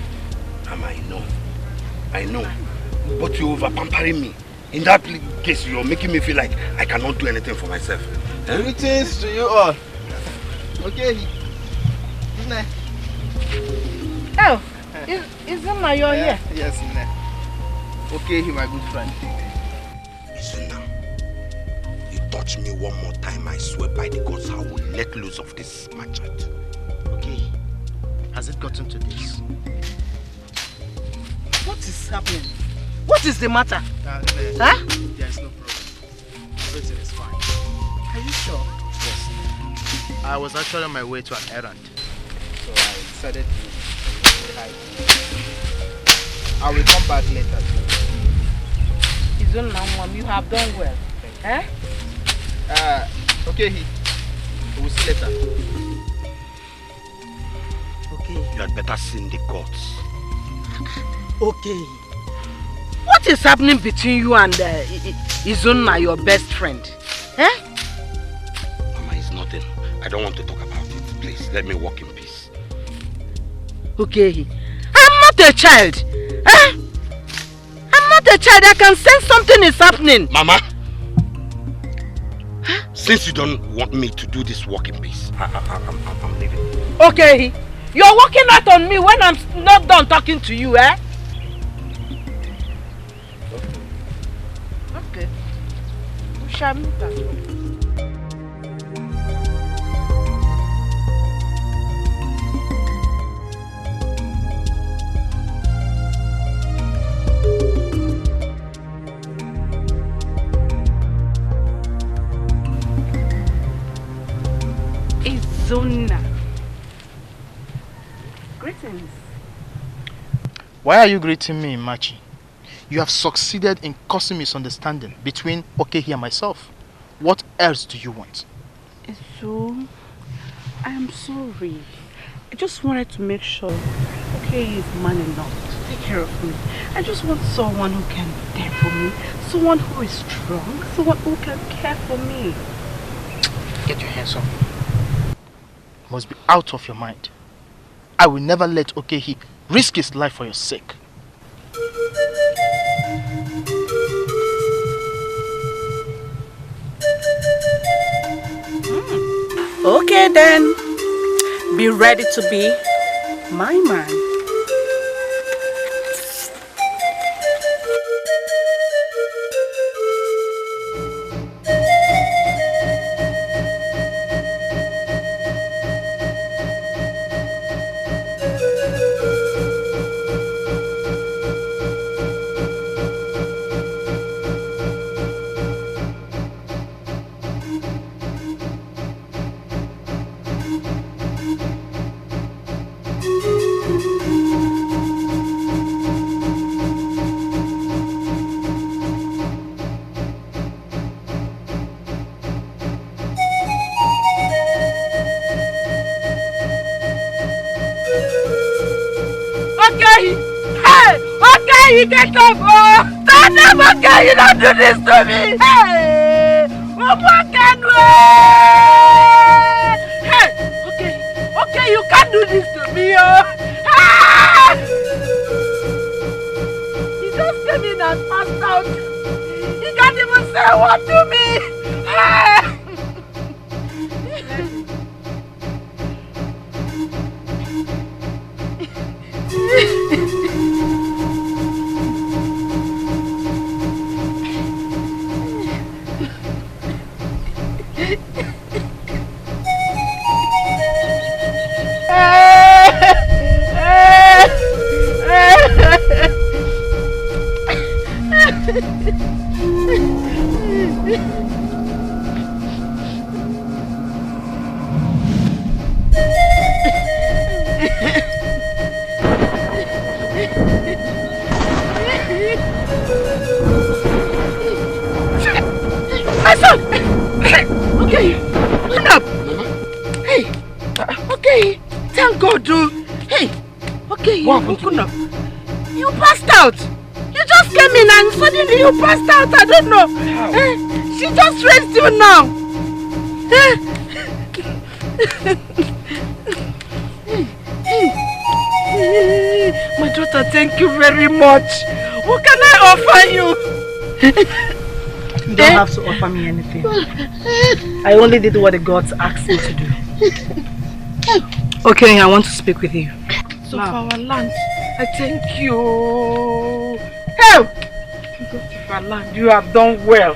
Mama, I know. But you're over pampering me. In that case, you're making me feel like I cannot do anything for myself. Eh? Greetings to you all. Okay. Isn't Oh, isn't you're here? Yes, Nne. Okay, he my good friend. Listen now. You touch me one more time, I swear by the gods I will let loose of this machete. Okay. Has it gotten to this? What is happening? What is the matter? Nne, huh? There is no problem. Everything is fine. Are you sure? Yes, Nne. I was actually on my way to an errand. So I decided to say hi. I will come back later. Mom, you have done well. Eh? Okay, we'll see later. Okay. You had better sin the gods. Okay. What is happening between you and Izunna, your best friend? Eh? Mama, it's nothing. I don't want to talk about it. Please, let me walk in peace. Okay. I'm not a child. Eh? I'm not a child. I can sense something is happening. Mama! Since you don't want me to do this walk in peace, I'm leaving. Okay. You're walking out on me when I'm not done talking to you, eh? Okay. We shall meet as well. Izunna. Greetings. Why are you greeting me, Machi? You have succeeded in causing misunderstanding between Okehi and myself. What else do you want? So, I am sorry. I just wanted to make sure Okehi is man enough to take care of me. I just want someone who can be there for me, someone who is strong, someone who can care for me. Get your hands off me. You must be out of your mind. I will never let Okehi risk his life for your sake. Okay then, be ready to be my man. You get up, oh! Stand up, okay, you don't do this to me! Hey! Hey! Okay, you can't do this to me, oh! Ah! He just came in and passed out. He can't even say what to me! Ah! My son! Okay, stand up! Hey, okay, thank God, dude. Hey, okay, you woken up. You passed out. You just came in and suddenly you passed out. I don't know. She just raised you now. My daughter, thank you very much. What can I offer you? You don't have to offer me anything. I only did what the gods asked me to do. Okay, I want to speak with you. So for our land, I thank you. Help! God of our land, you have done well.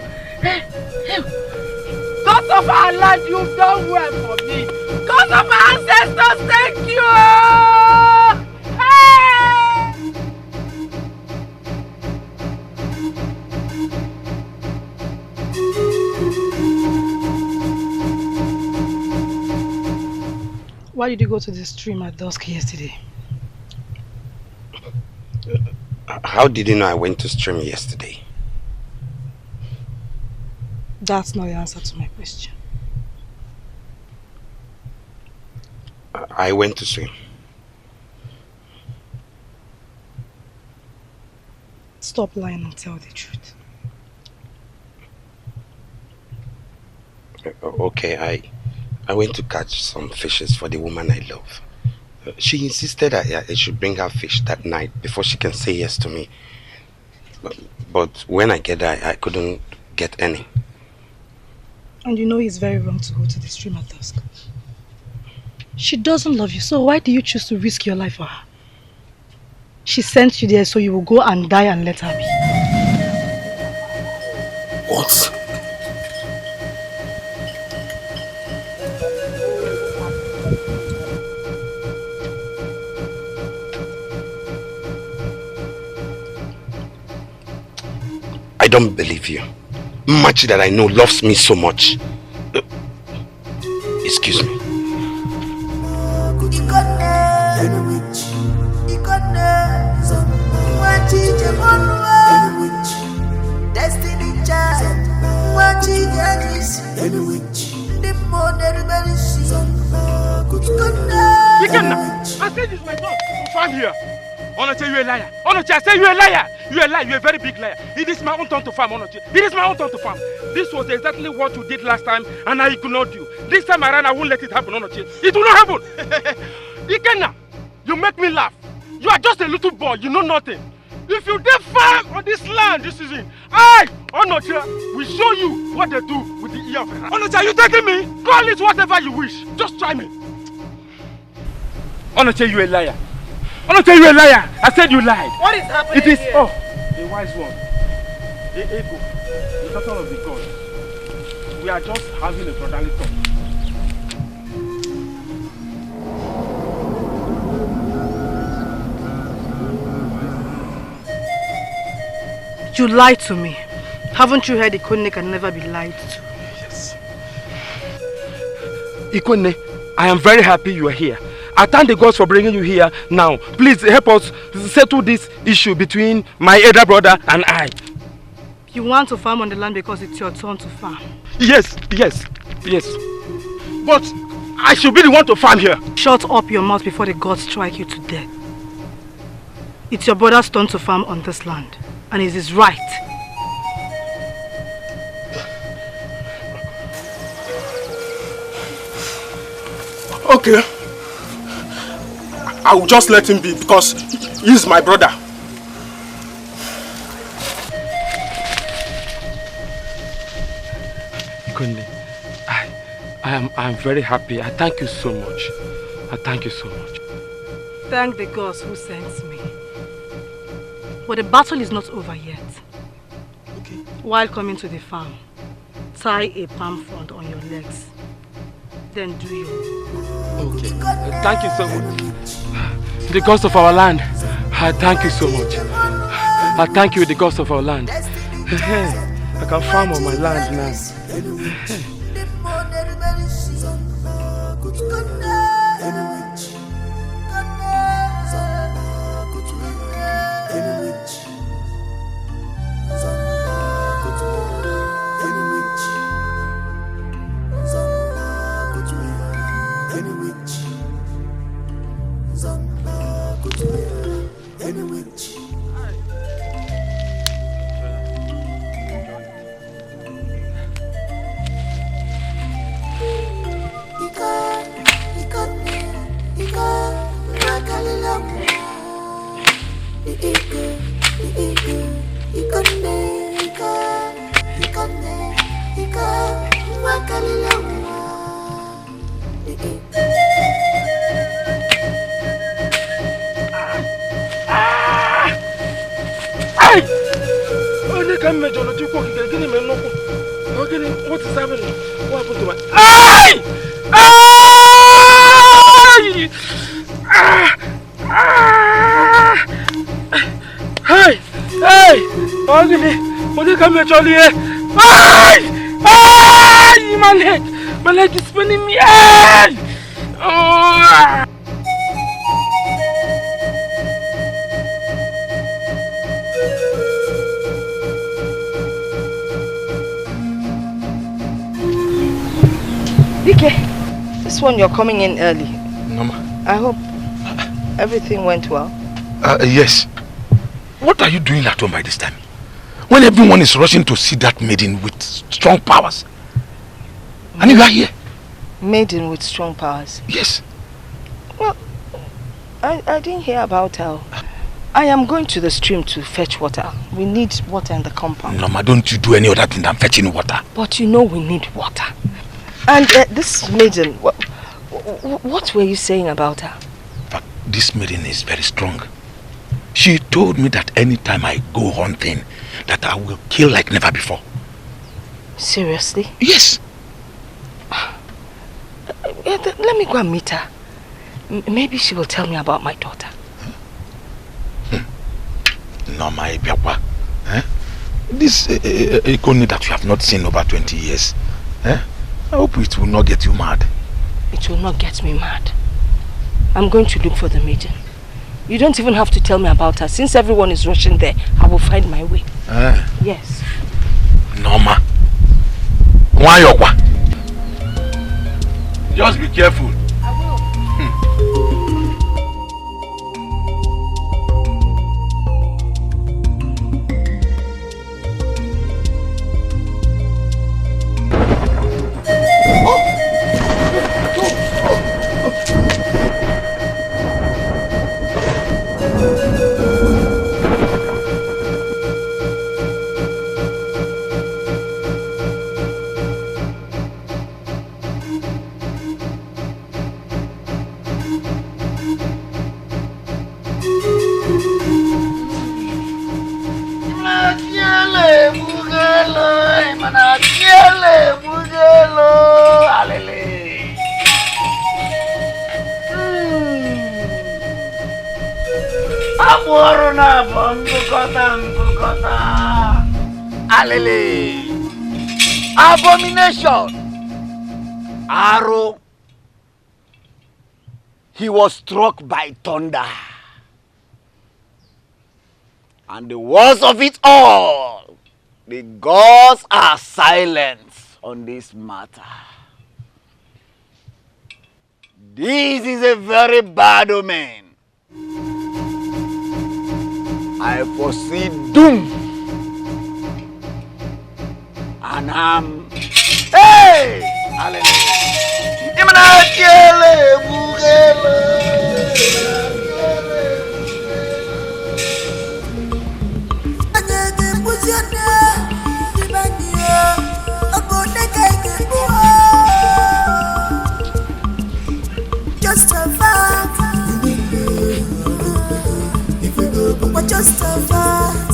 God of our land, you've done well for me. God of our ancestors, thank you! Why did you go to the stream at dusk yesterday? How did you know I went to stream yesterday? That's not the answer to my question. I went to swim. Stop lying and tell the truth. Okay, I went to catch some fishes for the woman I love. She insisted I should bring her fish that night before she can say yes to me. But when I get there, I couldn't get any. And you know it's very wrong to go to the stream at dusk. She doesn't love you, so why do you choose to risk your life for her? She sent you there so you will go and die and let her be. What? I don't believe you. Machi that I know loves me so much. Excuse me. Destiny child, watching Yanis, I said this is my boss. Farm here. Onoche, you a liar. Onoche, I say you a liar. You a liar. You a very big liar. It is my own turn to farm, Onoche. It is my own turn to farm. This was exactly what you did last time, and I ignored you. This time around, I won't let it happen, Onoche. It will not happen. Ikenna, you make me laugh. You are just a little boy. You know nothing. If you dare farm on this land this season, I, Onoche, will show you what they do with the ear of a rat. Onoche, are you taking me? Call it whatever you wish. Just try me. Onoche, you a liar. Onoche, you a liar. I said you lied. What is happening It is, here? oh, the wise one. The ego. The daughter of the gods. We are just having a brotherly talk. You lied to me. Haven't you heard Ikonne can never be lied to? Yes. Ikonne, I am very happy you are here. I thank the gods for bringing you here now. Please help us settle this issue between my elder brother and I. You want to farm on the land because it's your turn to farm? Yes. But I should be the one to farm here. Shut up your mouth before the gods strike you to death. It's your brother's turn to farm on this land. And it is right. Okay. I will just let him be because he is my brother. Ikonne, I am very happy. I thank you so much. I thank you so much. Thank the gods who sent me. But the battle is not over yet. Okay. While coming to the farm, tie a palm frond on your legs. Then do your... Okay. Thank you so much. The gods of our land, I thank you so much. I thank you, the gods of our land. I can farm on my land now. What is happening? What happened to my... Ay! Ay! Hey! Hey! What did come here? Ay! Ay! My leg is spinning me. Ay! Oh! Ike, this one you're coming in early. Mama. I hope everything went well. Yes. What are you doing at home by this time? When everyone is rushing to see that maiden with strong powers. And you are here. Maiden with strong powers? Yes. Well, I didn't hear about her. I am going to the stream to fetch water. We need water in the compound. Mama, don't you do any other thing than fetching water. But you know we need water. And this maiden, what were you saying about her? But this maiden is very strong. She told me that anytime I go hunting, that I will kill like never before. Seriously? Yes. Let me go and meet her. Maybe she will tell me about my daughter. No, my Biakwa. This Ikoni that you have not seen over 20 years. I hope it will not get you mad. It will not get me mad. I'm going to look for the maiden. You don't even have to tell me about her. Since everyone is rushing there, I will find my way. Yes. Norma. Why you? Just be careful. Alele. Abomination. Arrow. He was struck by thunder. And the worst of it all, the gods are silent on this matter. This is a very bad omen. I foresee doom. And I'm... Hey! Hallelujah! Just a fact. Just a fact.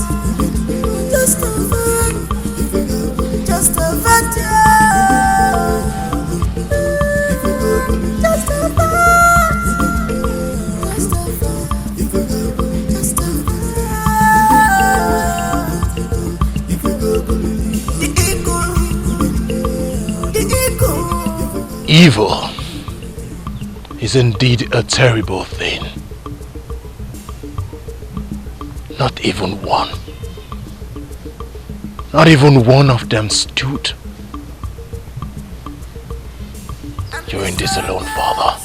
Just a fact. Just a fact. Just a fact. Evil is indeed a terrible thing. Not even one of them stood. You're in this alone, Father.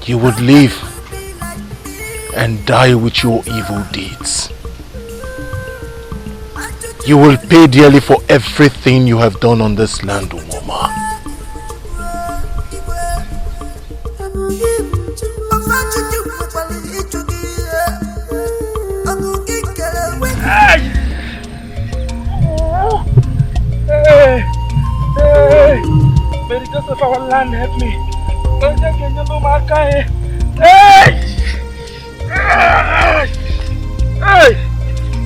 You would live and die with your evil deeds. You will pay dearly for everything you have done on this land, Umoma. Hey! Hey! Hey! May the gods of our land help me. Hey! Hey!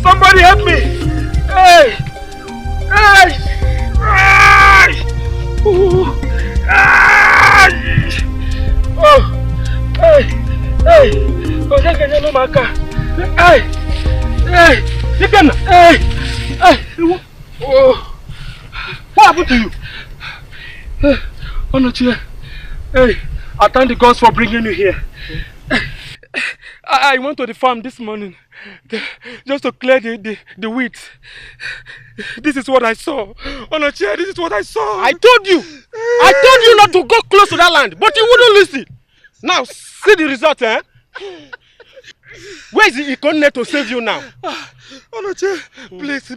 Somebody help me! Hey! Hey! Hey! Ooh! Hey! Oh! Hey! Hey! Hey! Hey! You can! Hey! Hey! Oh! What happened to you? Onochie, hey, I thank the gods for bringing you here. I went to the farm this morning just to clear the weeds. This is what I saw. Onochie, this is what I saw. I told you not to go close to that land, but you wouldn't listen. Now, see the result, eh? Where is the Ikonne to save you now? Onochie,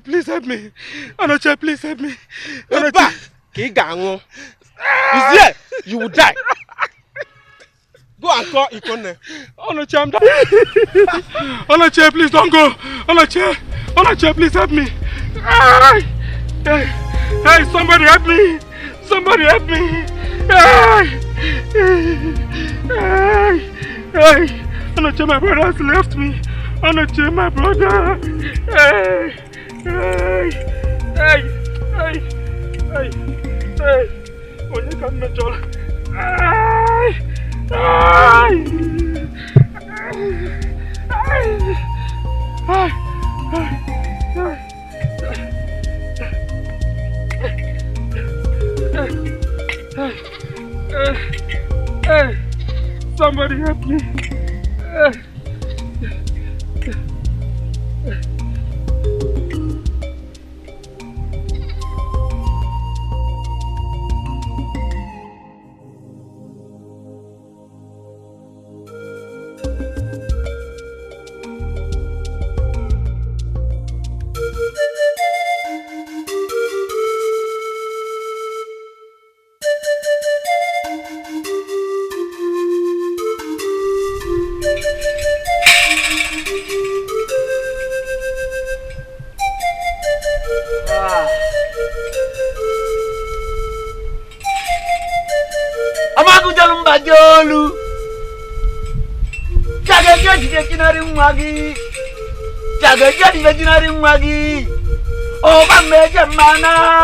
please help me. Onochie, please help me. Onochie, is there? You will die. Go and call Ikonne. Onochie, I'm dying. Onochie, please don't go. Onochie, please help me. Hey, somebody help me. Somebody help me. Hey. Onochie, my brother has left me. Onochie, my brother. Hey. When you can make all. Somebody help me. Jolu Jaga jadi vecinari mwagi Jaga jadi vecinari mwagi Oh kameje mana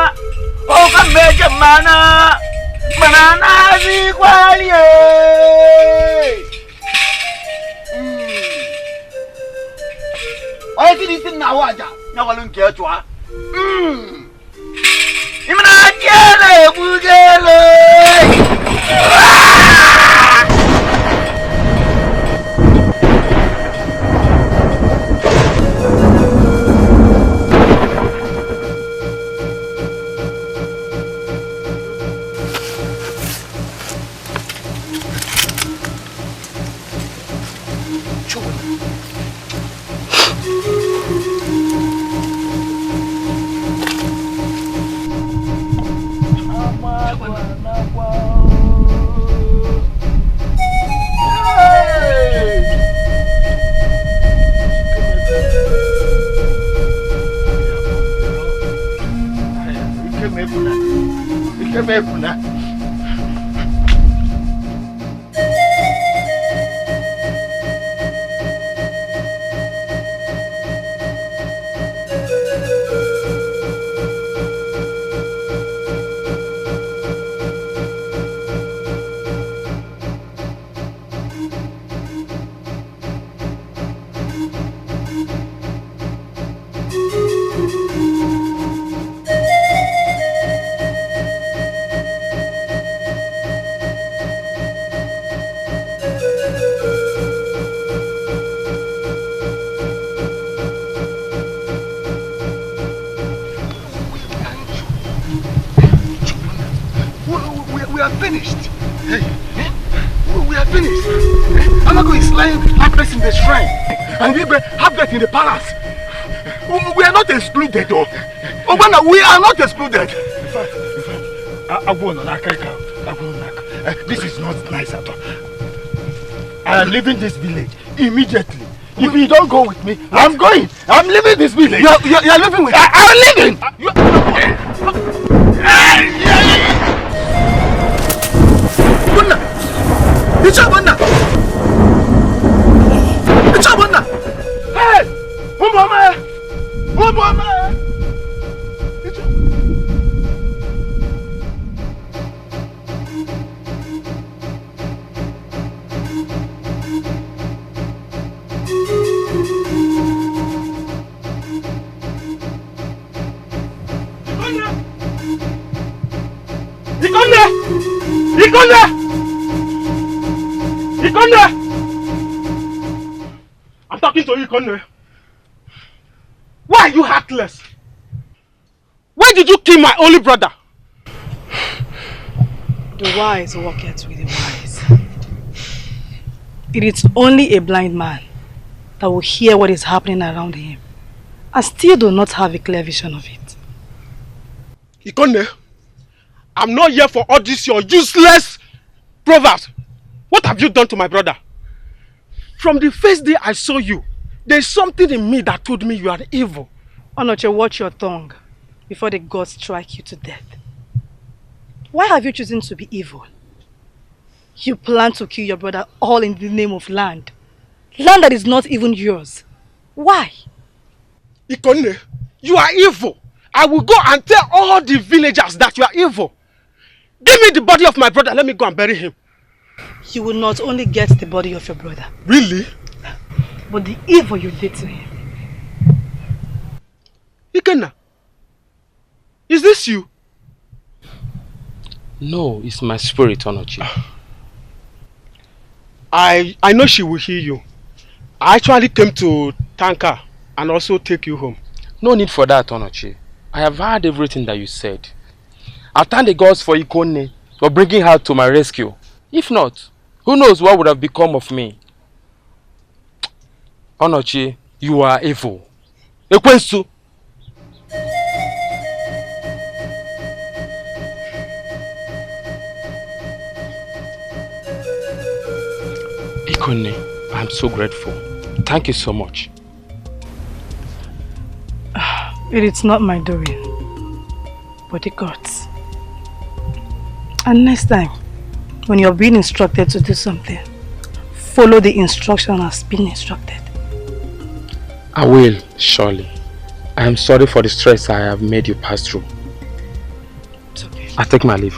Manana zi kwalie Oye kini na waja na walunke chwa Imana jele bugele finished. Hey, we are finished. Amako is lying helpless in the shrine. And we have that in the palace. We are not excluded, though. Obana, we are not excluded. In fact, this is not nice at all. I am leaving this village immediately. If you don't go with me, I'm going. I'm leaving this village. You're leaving with me. I'm leaving. Bunna! It's a Bunna! It's a Bunna! Hey! Mama! Ikonde! I'm talking to you, Ikonde. Why are you heartless? Why did you kill my only brother? The wise walketh with the wise. It is only a blind man that will hear what is happening around him and still do not have a clear vision of it. Ikonde, I'm not here for all this your useless proverbs. What have you done to my brother? From the first day I saw you, there's something in me that told me you are evil. Onoche, watch your tongue before the gods strike you to death. Why have you chosen to be evil? You plan to kill your brother all in the name of land. Land that is not even yours. Why? Ikonde, you are evil. I will go and tell all the villagers that you are evil. Give me the body of my brother. Let me go and bury him. You will not only get the body of your brother. Really? But the evil you did to him. Ikenna, is this you? No, it's my spirit, Onochi. I know she will hear you. I actually came to thank her and also take you home. No need for that, Onochi. I have heard everything that you said. I thank the gods for Ikonne for bringing her to my rescue. If not, who knows what would have become of me? Onochi, you are evil. Ekwensu! Ikonne, I'm so grateful. Thank you so much. It is not my doing, but the gods. And next time, when you're being instructed to do something, follow the instruction as being instructed. I will, surely. I am sorry for the stress I have made you pass through. It's okay. I take my leave.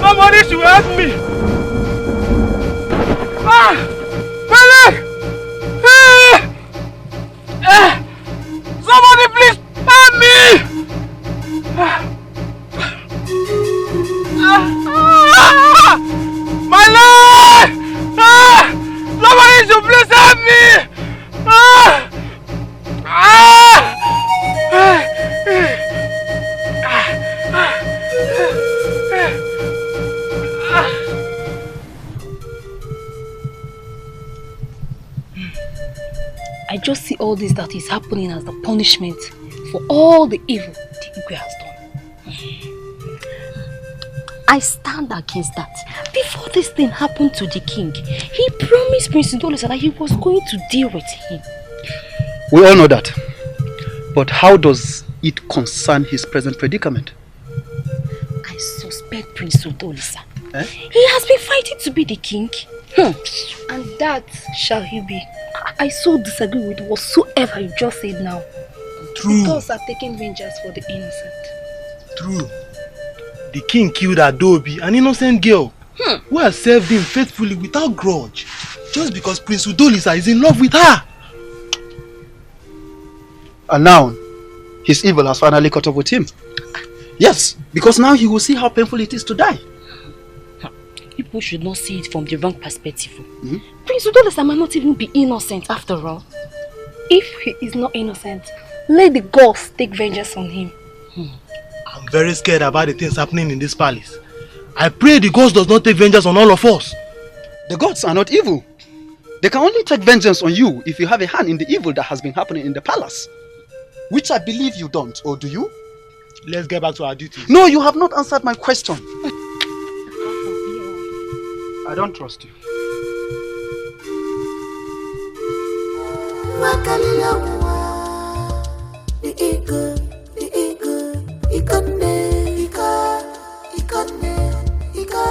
Somebody should help me! My leg! Somebody please help me! My leg! Somebody should please help me! I just see all this that is happening as the punishment for all the evil the Igwe has done. I stand against that. Before this thing happened to the king, he promised Prince Ndolisa that he was going to deal with him. We all know that. But how does it concern his present predicament? I suspect Prince Prince Udolisa. He has been fighting to be the king. And that shall he be. I so disagree with whatsoever you just said now. True. The gods are taking vengeance for the innocent. True. The king killed Adobe, an innocent girl, who has served him faithfully without grudge, just because Prince Udolisa is in love with her. And now, his evil has finally caught up with him. Yes, because now he will see how painful it is to die. People should not see it from the wrong perspective. Prince Udolisa might not even be innocent after all. If he is not innocent, let the gods take vengeance on him. I'm very scared about the things happening in this palace. I pray the gods does not take vengeance on all of us. The gods are not evil. They can only take vengeance on you if you have a hand in the evil that has been happening in the palace. Which I believe you don't, or do you? Let's get back to our duty. No, you have not answered my question. I don't trust you.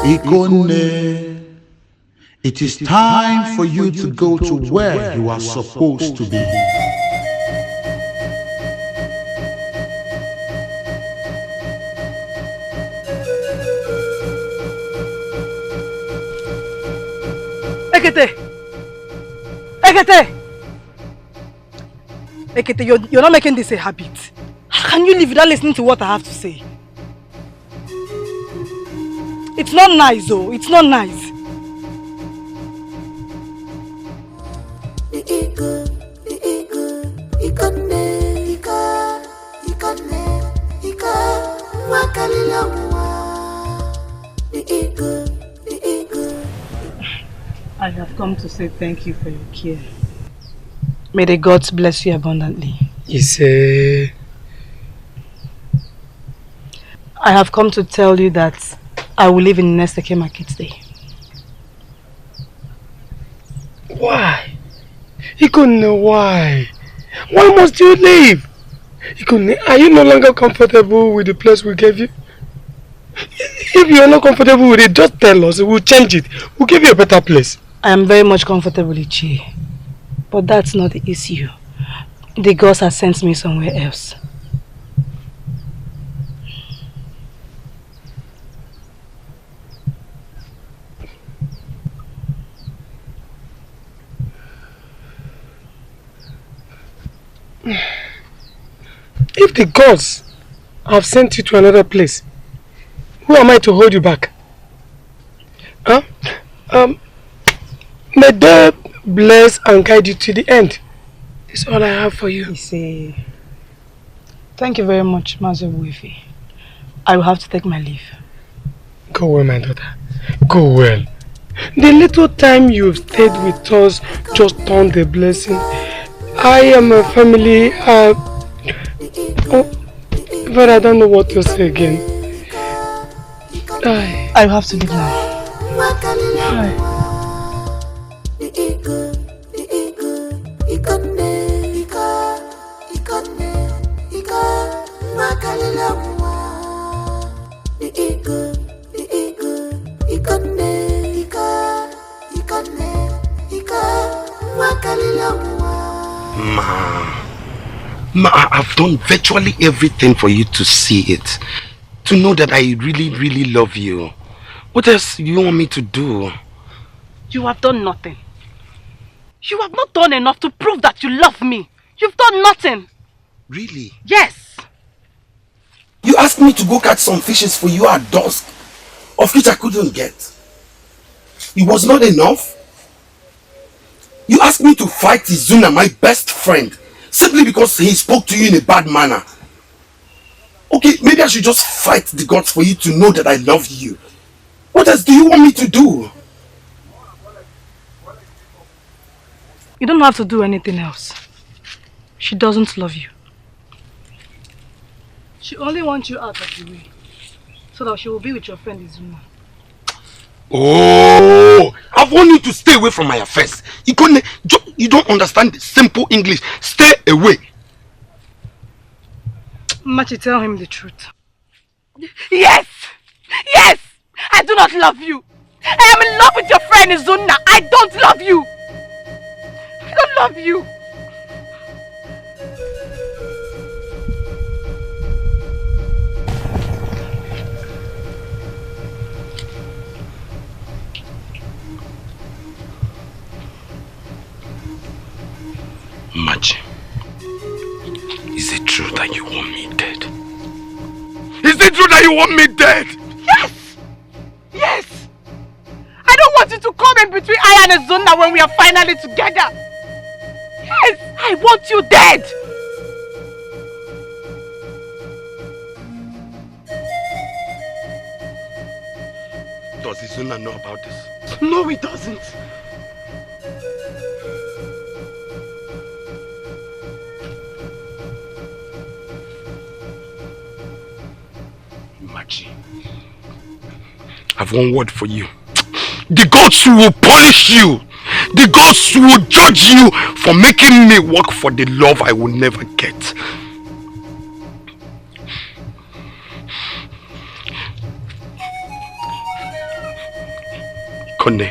Ikonne, it is time for you to go to where you are supposed to be. Ekete, you're not making this a habit. How can you live without listening to what I have to say? It's not nice, though. It's not nice. I have come to say thank you for your care. May the gods bless you abundantly. I have come to tell you that I will live in Nesteke Market Day. Why? Ikonne, why? Why must you leave? Ikonne, are you no longer comfortable with the place we gave you? If you are not comfortable with it, just tell us. We'll change it. We'll give you a better place. I am very much comfortable, Ichie. But that's not the issue. The gods have sent me somewhere else. If the gods have sent you to another place, who am I to hold you back? May they bless and guide you to the end. It's all I have for you. Thank you very much, Mazobuefi. I will have to take my leave. Go well, my daughter. Go well. The little time you've stayed with us just turned a blessing. I am a family. But I don't know what to say again. I will have to leave now. Bye. Ma, I've done virtually everything for you to see it. To know that I really, really love you. What else do you want me to do? You have done nothing. You have not done enough to prove that you love me. You've done nothing. Really? Yes. You asked me to go catch some fishes for you at dusk, of which I couldn't get. It was not enough. You asked me to fight Izuna, my best friend, simply because he spoke to you in a bad manner. Okay, maybe I should just fight the gods for you to know that I love you. What else do you want me to do? You don't have to do anything else. She doesn't love you. She only wants you out of the way, so that she will be with your friend Izuna. Oh, I've warned you to stay away from my affairs. You don't understand simple English. Stay away. Machi, tell him the truth. Yes! Yes! do not love you. I am in love with your friend Izunna. I don't love you. I don't love you. Machi, is it true that you want me dead? Is it true that you want me dead? Yes! Yes! I don't want you to come in between I and Izunna when we are finally together. Yes! I want you dead! Does Izunna know about this? No, he doesn't. Machi, I've one word for you. The gods will punish you. The gods will judge you for making me work for the love I will never get. Konde,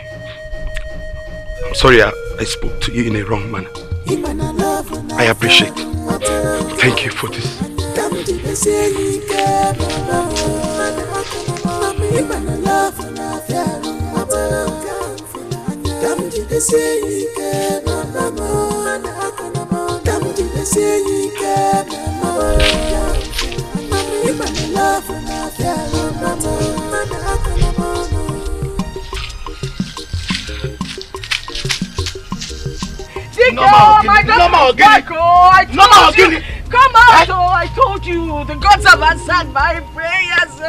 I'm sorry I spoke to you in a wrong manner. I appreciate it. Thank you for this. Come out, I told you, the gods have answered my prayers.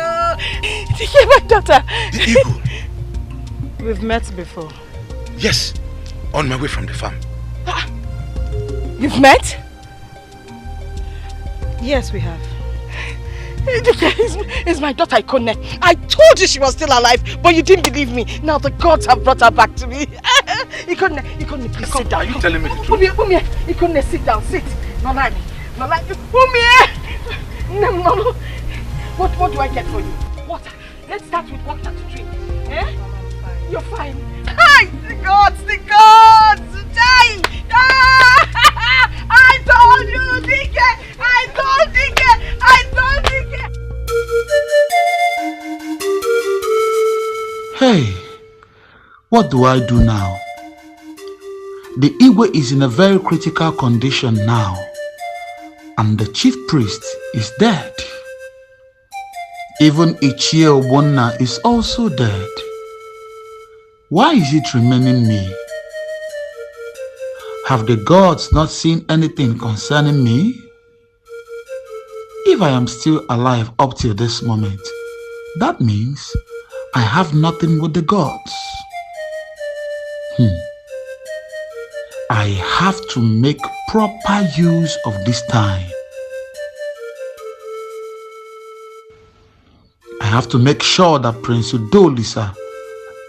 My daughter. The eagle. We've met before. Yes, on my way from the farm. You've met? Yes, we have. It's my daughter Ikone. I told you she was still alive, but you didn't believe me. Now the gods have brought her back to me. Ikone, please sit down. Are you telling me the truth? Umie, Ikone, sit down, sit. No, Umie! No. What do I get for you? Water. Let's start with water to drink. Eh? You're fine. Hi, the gods! Jai! I told you, Dike! I told Dike! Hey, what do I do now? The Igwe is in a very critical condition now, and the chief priest is dead. Even Ichie Obonna is also dead. Why is it remaining me? Have the gods not seen anything concerning me? If I am still alive up till this moment, that means I have nothing with the gods. I have to make proper use of this time. I have to make sure that Prince Udolisa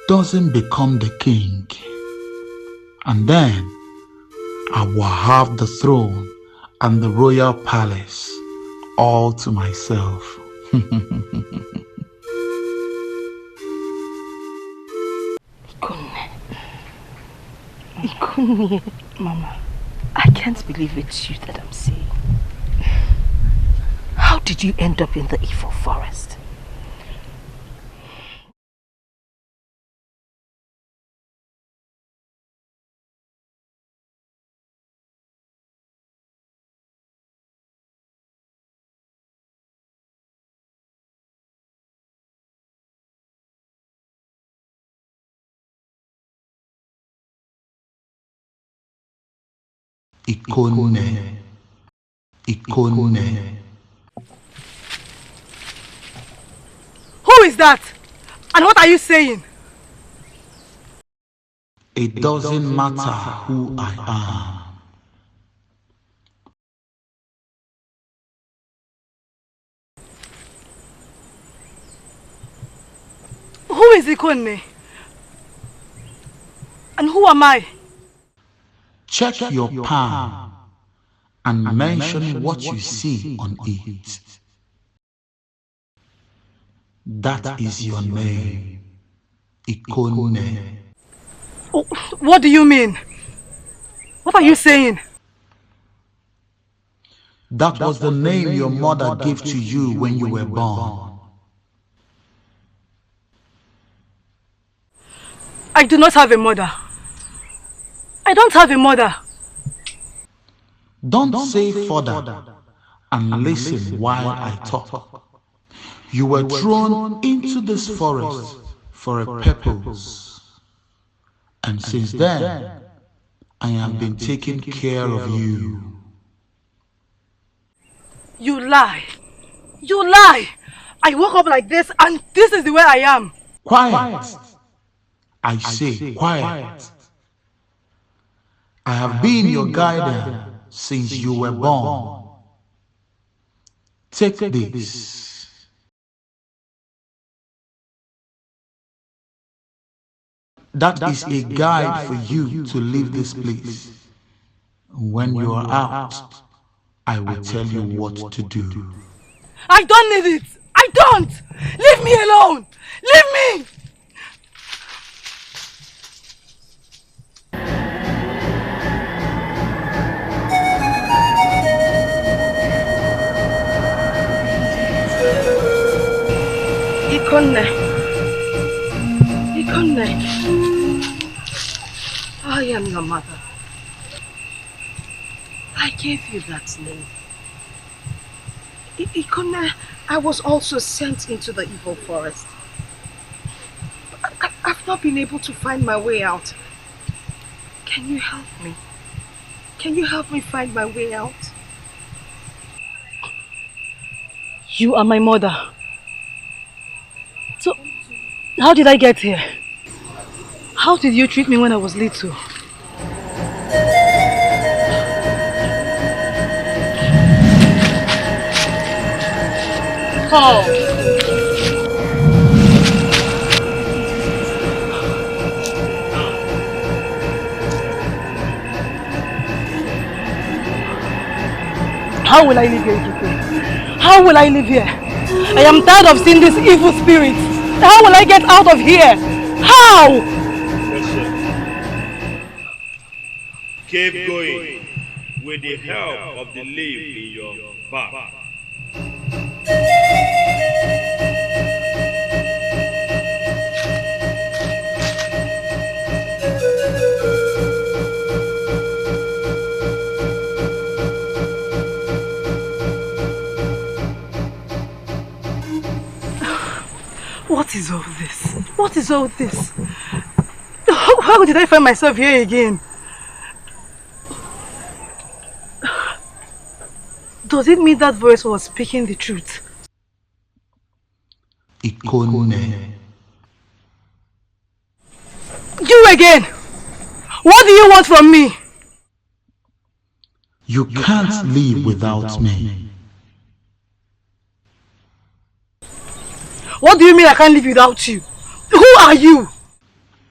doesn't become the king. And then I will have the throne and the royal palace all to myself. Ikone, Mama, I can't believe it's you that I'm seeing. How did you end up in the evil forest? Ikone. Who is that? And what are you saying? It doesn't matter who I am. Who is Ikone? And who am I? Check your palm and mention what you see on it. That is your name. Ikone. Oh, what do you mean? What are you saying? That was the name your mother gave to you when you were born. I do not have a mother. I don't have a mother. Don't say further and listen while I talk. You were thrown into this forest for a purpose. And since then, I have been taking care of you. You lie. You lie. I woke up like this and this is the way I am. Quiet. I say quiet. I have been your guardian since you were born. Take this. That is a guide for you to leave this place. When you are out, I will tell you what to do. I don't need it. I don't. Leave me alone. Leave me. Ikonne. I am your mother. I gave you that name. Ikonne, I was also sent into the evil forest. I've not been able to find my way out. Can you help me? Can you help me find my way out? You are my mother. So, how did I get here? How did you treat me when I was little? Oh. How will I live here, Ikike? How will I live here? I am tired of seeing these evil spirits. How will I get out of here? How? Keep going with the help of the leaf in your back. What is all this? What is all this? How did I find myself here again? Does it mean that voice was speaking the truth? Ikone. You again! What do you want from me? You can't live without me. What do you mean I can't live without you? Who are you?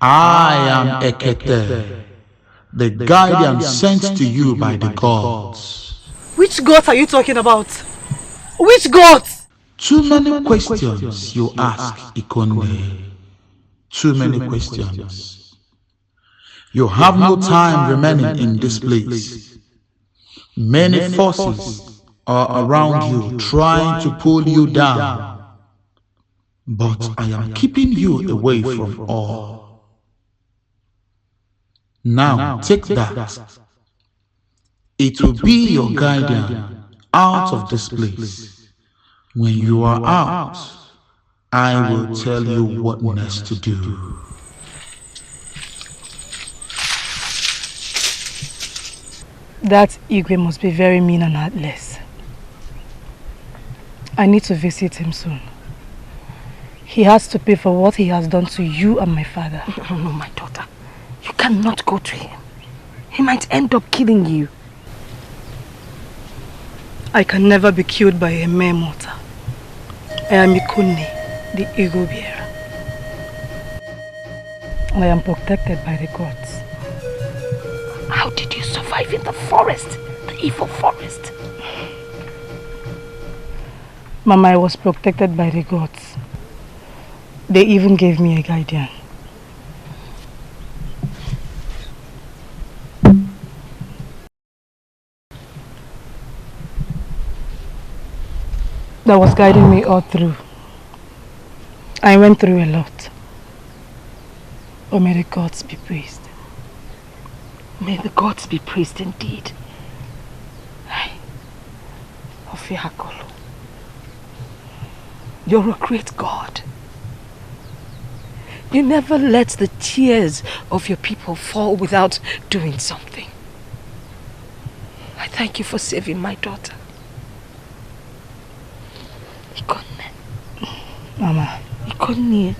I am Ekete, the guardian sent to you by the gods. Which gods are you talking about? Which gods? Too many questions you ask, Ikone. Too many questions. You have no time remaining in this place. Many forces are around you trying to pull you down. But I am keeping you away from all. Now take that. It will be your guardian out of this place. When you are out, I will tell you what next to do. That Igwe must be very mean and heartless. I need to visit him soon. He has to pay for what he has done to you and my father. No, my daughter. You cannot go to him. He might end up killing you. I can never be killed by a mere mortal. I am Ikone, the eagle bearer. I am protected by the gods. How did you survive in the forest? The evil forest? Mama, I was protected by the gods. They even gave me a guardian. that was guiding me all through. I went through a lot. Oh, may the gods be praised. May the gods be praised indeed. Ofiakolo, you're a great God. You never let the tears of your people fall without doing something. I thank you for saving my daughter. Ikonne. Mama. Ikonne.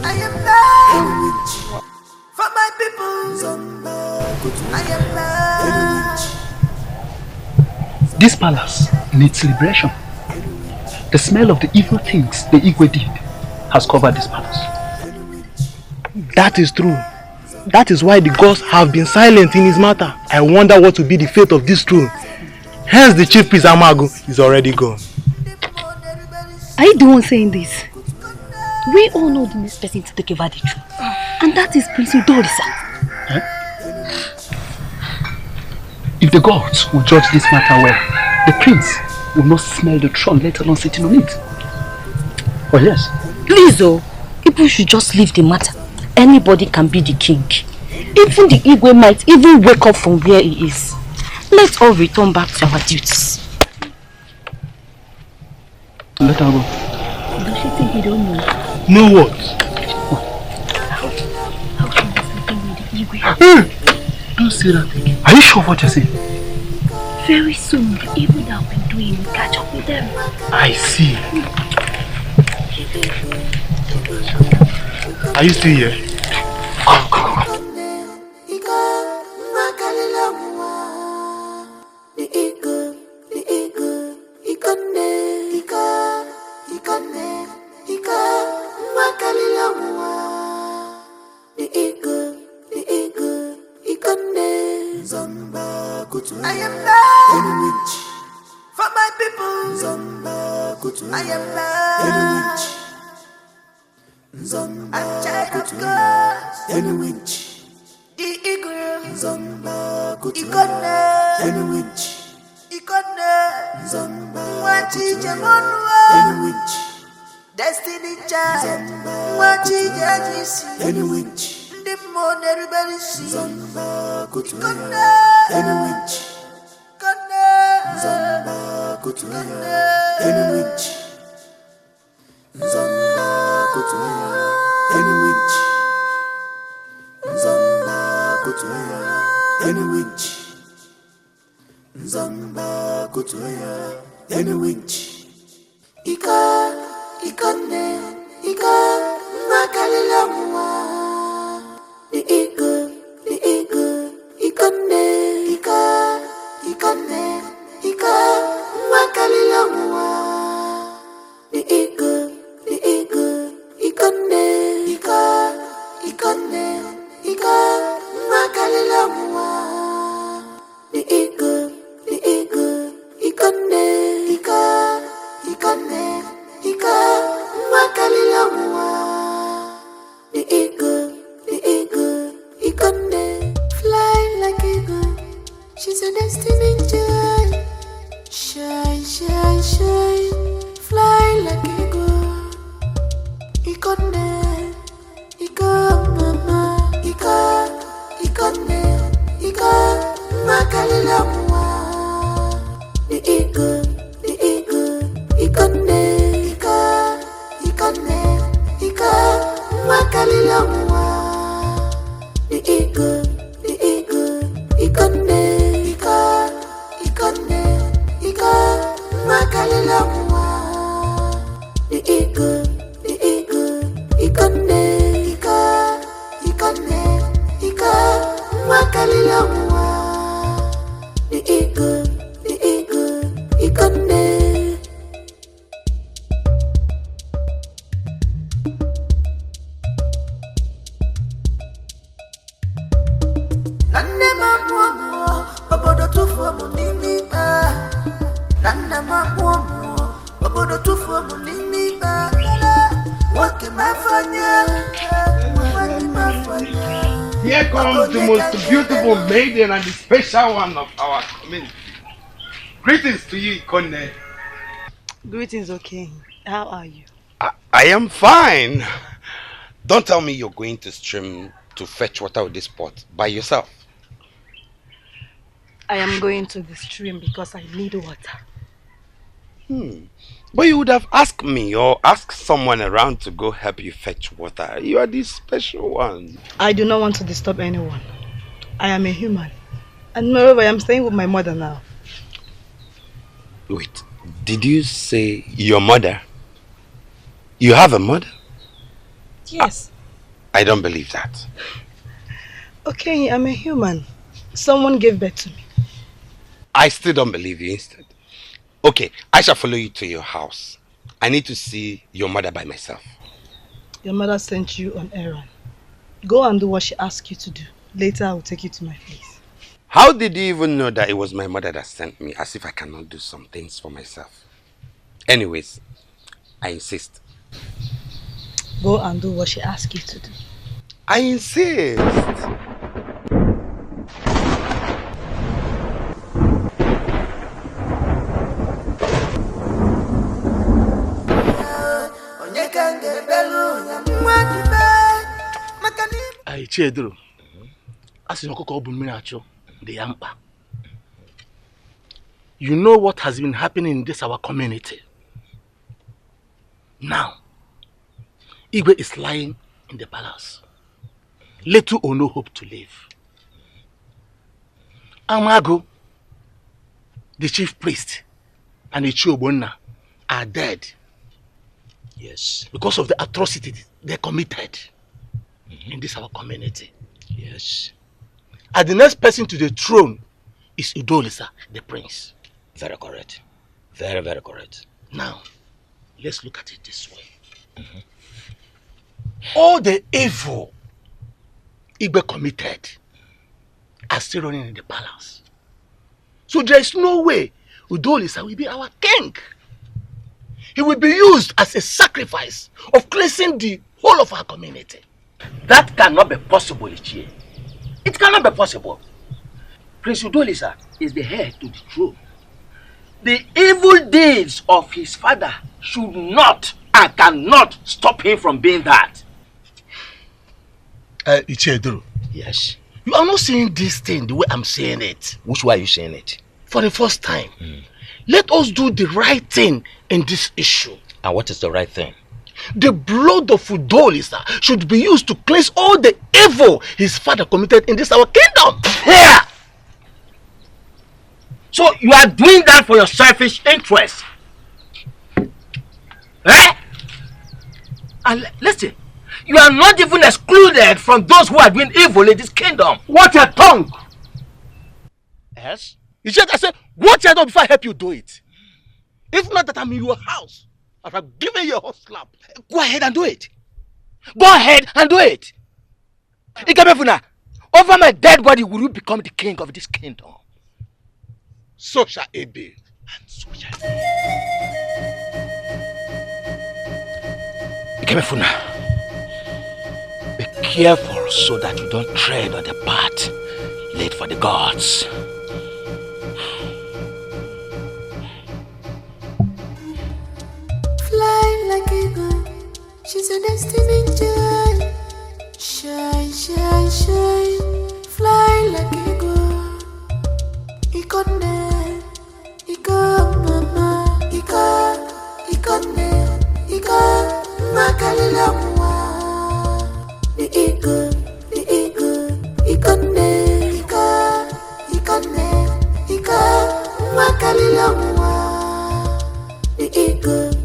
I am married for my people. I am married. This palace needs celebration. The smell of the evil things the Igwe did has covered this palace. That is true. That is why the gods have been silent in his matter. I wonder what will be the fate of this throne. Hence the chief priest Amago is already gone. Are you the one saying this? We all know the next person to take over the throne. And that is Prince Udorisa. If the gods will judge this matter well, the prince will not smell the throne, let alone sitting on it. Oh yes. Please, people should just leave the matter. Anybody can be the king. Even the Igwe might even wake up from where he is. Let's all return back to our duties. Let her go. Does she think we don't know? Know what? How can we sleep with the Igwe? Don't say that again. Are you sure of what you're saying? Very soon, the evil that I've been doing will catch up with them. I see. Are you still here? Come. I am married for my people. I am married. I'm child of God. The eagle. Ikone. Mwati Jamonwa. Destiny child. Mwati Jajisi. Ndimo nerubeli si. Ikone. Here comes the most beautiful maiden and the special one of our community. Greetings to you, Ikonne. Greetings, okay. How are you? I am fine. Don't tell me you're going to stream to fetch water with this pot by yourself. I am going to the stream because I need water. But you would have asked me or asked someone around to go help you fetch water. You are the special one. I do not want to disturb anyone. I am a human. And moreover, I am staying with my mother now. Wait, did you say your mother? You have a mother? Yes. I don't believe that. Okay, I'm a human. Someone gave birth to me. I still don't believe you instead. Okay, I shall follow you to your house. I need to see your mother by myself. Your mother sent you on errand. Go and do what she asked you to do. Later, I will take you to my place. How did you even know that it was my mother that sent me, as if I cannot do some things for myself? Anyways, I insist. Go and do what she asked you to do. I insist. Chedro, as you know what has been happening in this our community. Now, Igwe is lying in the palace. Little or no hope to live. Amago, the chief priest, and the Chiobonna are dead. Yes. Because of the atrocities they committed in this our community. Yes. And the next person to the throne is Udolisa, the prince. Very correct. Very, very correct. Now, let's look at it this way. All the evil Igwe committed are still running in the palace. So there is no way Udolisa will be our king. He will be used as a sacrifice of cleansing the whole of our community. That cannot be possible, Ichie. It cannot be possible. Prince Udolisa is the heir to the throne. The evil deeds of his father should not and cannot stop him from being that. Ichie. Yes. You are not saying this thing the way I'm saying it. Which way are you saying it? For the first time. Let us do the right thing in this issue. And what is the right thing? The blood of Udolisa should be used to cleanse all the evil his father committed in this our kingdom. Here! So you are doing that for your selfish interest. Eh? And listen, you are not even excluded from those who are doing evil in this kingdom. Watch your tongue! Yes? You just I said, watch your tongue before I help you do it. If not that I'm in your house, I have given you a hot slap. Go ahead and do it. Go ahead and do it. Ikemefuna, over my dead body will you become the king of this kingdom. So shall it be. And so shall it be. Ikemefuna, be careful so that you don't tread on the path laid for the gods. Fly like eagle, she's a destiny child. Shine, shine, shine, fly like eagle. Ikonne, iko mama, ikonne, iko makalila mwa. The eagle, ikonne, iko makalila mwa. The eagle.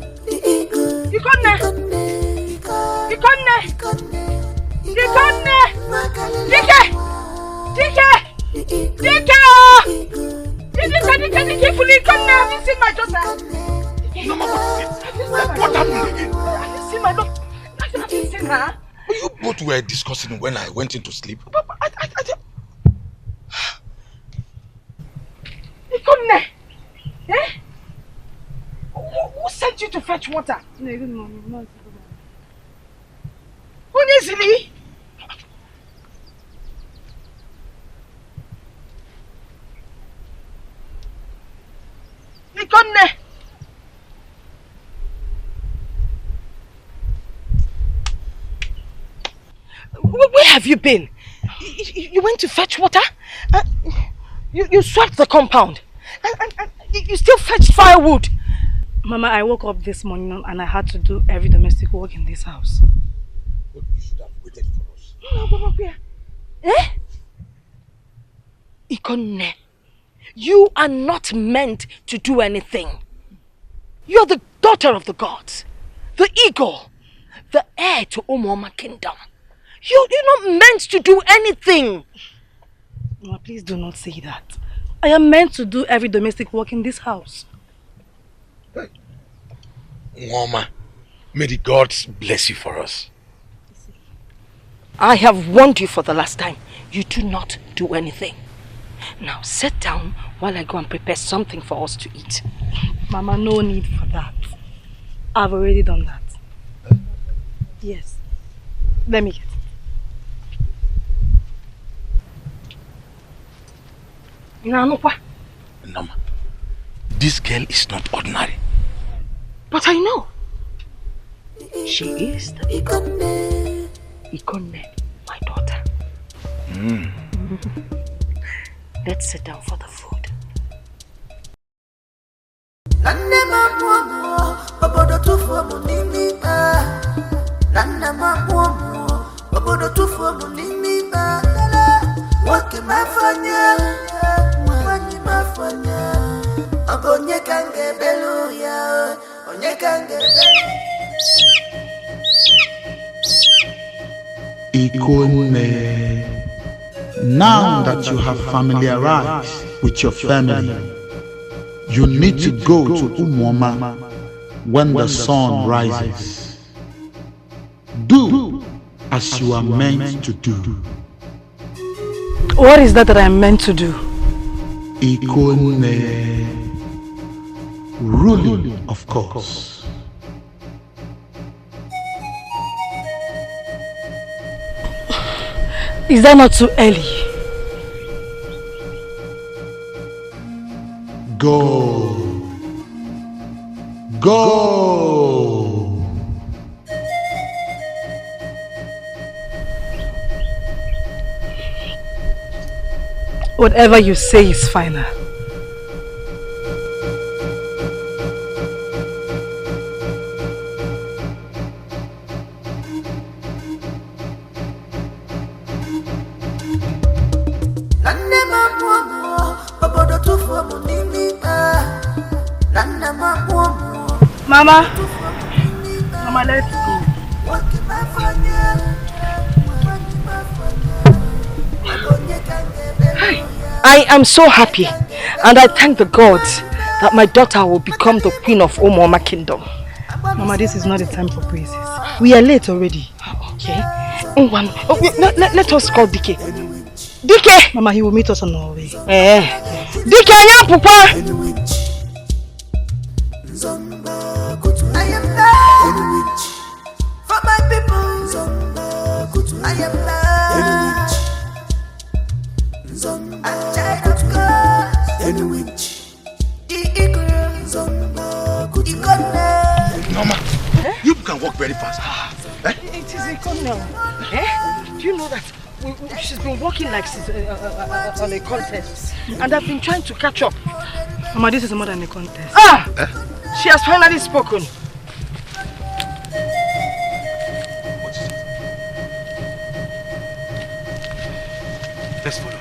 What happened again? You both were discussing when I went into sleep. Who sent you to fetch water? No, good morning. Who needs me? Ikonne! Where have you been? You went to fetch water? You swept the compound? And you still fetched firewood? Mama, I woke up this morning and I had to do every domestic work in this house. But you should have waited for us. No, Baba, where? Eh? Ikonne, you are not meant to do anything. You're the daughter of the gods, the eagle, the heir to Umoma kingdom. You're not meant to do anything. Mama, please do not say that. I am meant to do every domestic work in this house. Mama, may the gods bless you for us. I have warned you for the last time. You do not do anything. Now sit down while I go and prepare something for us to eat. Mama, no need for that. I've already done that. Yes. Let me get it. Nama, this girl is not ordinary. But I know. She is the Ikonne, my daughter. Let's sit down for the food. Ikonne, now that you have familiarized with your family, you need to go to Umoma when the sun rises. Do as you are meant to do. What is that I am meant to do? Ikonne, ruling, of course. Is that not too early? Go. Go. Whatever you say is final. Mama, let's go. I am so happy and I thank the gods that my daughter will become the queen of Umoma kingdom. Mama, this is not the time for praises. We are late already. Okay. Let us call Dike. Dike! Mama, he will meet us on our way. Dike, Papa! I am love for my people. I am love. A child of God. The eagle. Mama, you can walk very fast. It is Ikonne. Do you know that she's been walking like she's on a contest, and I've been trying to catch up. Mama, this is more than a contest. She has finally spoken. Let's follow.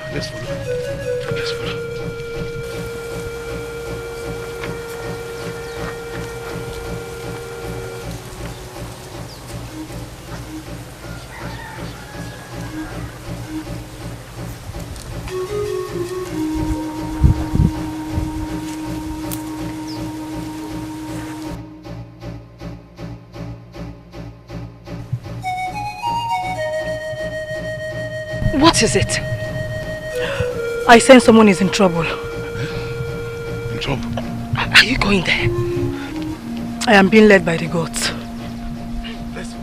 What is it? I sense someone is in trouble. In trouble? Are you going there? I am being led by the gods. Let's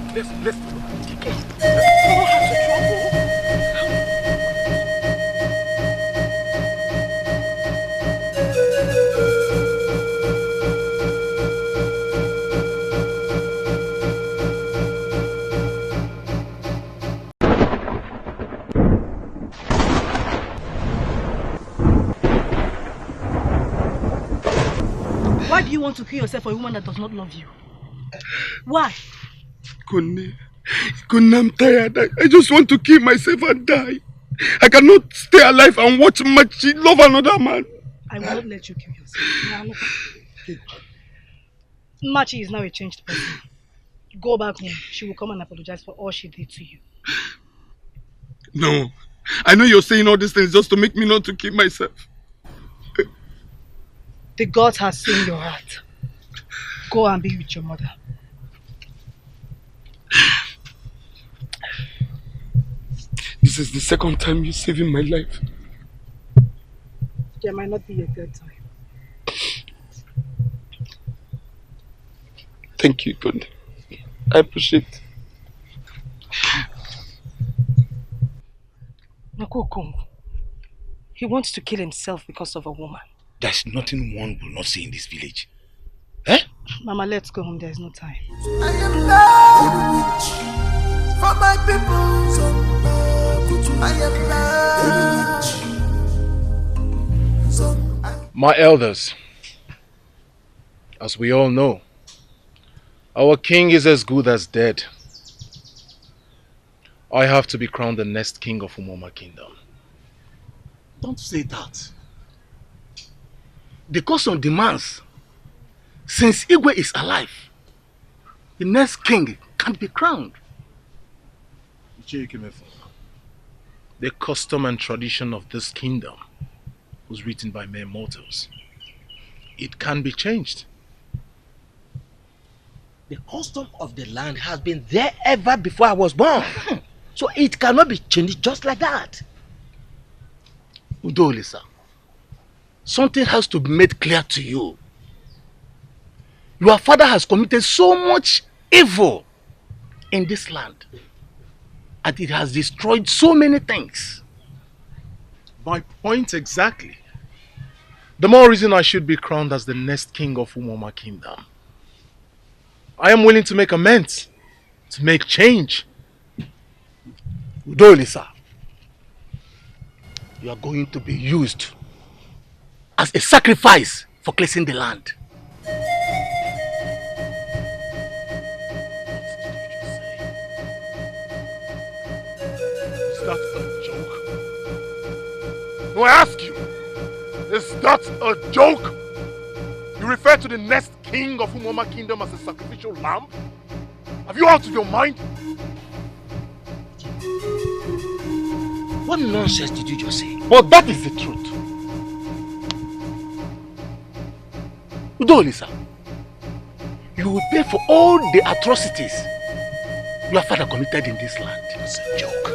want to kill yourself for a woman that does not love you? Why? Kunne, I'm tired. I just want to kill myself and die. I cannot stay alive and watch Machi love another man. I will not let you kill yourself. Machi is now a changed person. Go back home. She will come and apologize for all she did to you. No. I know you're saying all these things just to make me not to kill myself. The God has seen your heart. Go and be with your mother. This is the second time you're saving my life. There might not be a third time. Thank you, Kunde. I appreciate it. Nakokong. He wants to kill himself because of a woman. There's nothing one will not say in this village. Mama, let's go home. There's no time. I am not rich for my people's own. I am not. My elders, as we all know, our king is as good as dead. I have to be crowned the next king of Umoma Kingdom. Don't say that. The custom demands, since Igwe is alive, the next king can't be crowned. The custom and tradition of this kingdom was written by mere mortals. It can be changed. The custom of the land has been there ever before I was born. So it cannot be changed just like that. Udolisa, something has to be made clear to you. Your father has committed so much evil in this land, and it has destroyed so many things. My point exactly. The more reason I should be crowned as the next king of Umoma Kingdom. I am willing to make amends, to make change. Udolisa, you are going to be used as a sacrifice for cleansing the land. Is that a joke? No, I ask you, is that a joke? You refer to the next king of Umoma Kingdom as a sacrificial lamb? Have you out of your mind? What nonsense did you just say? But that is the truth. Udolisa, you will pay for all the atrocities your father committed in this land. It's a joke.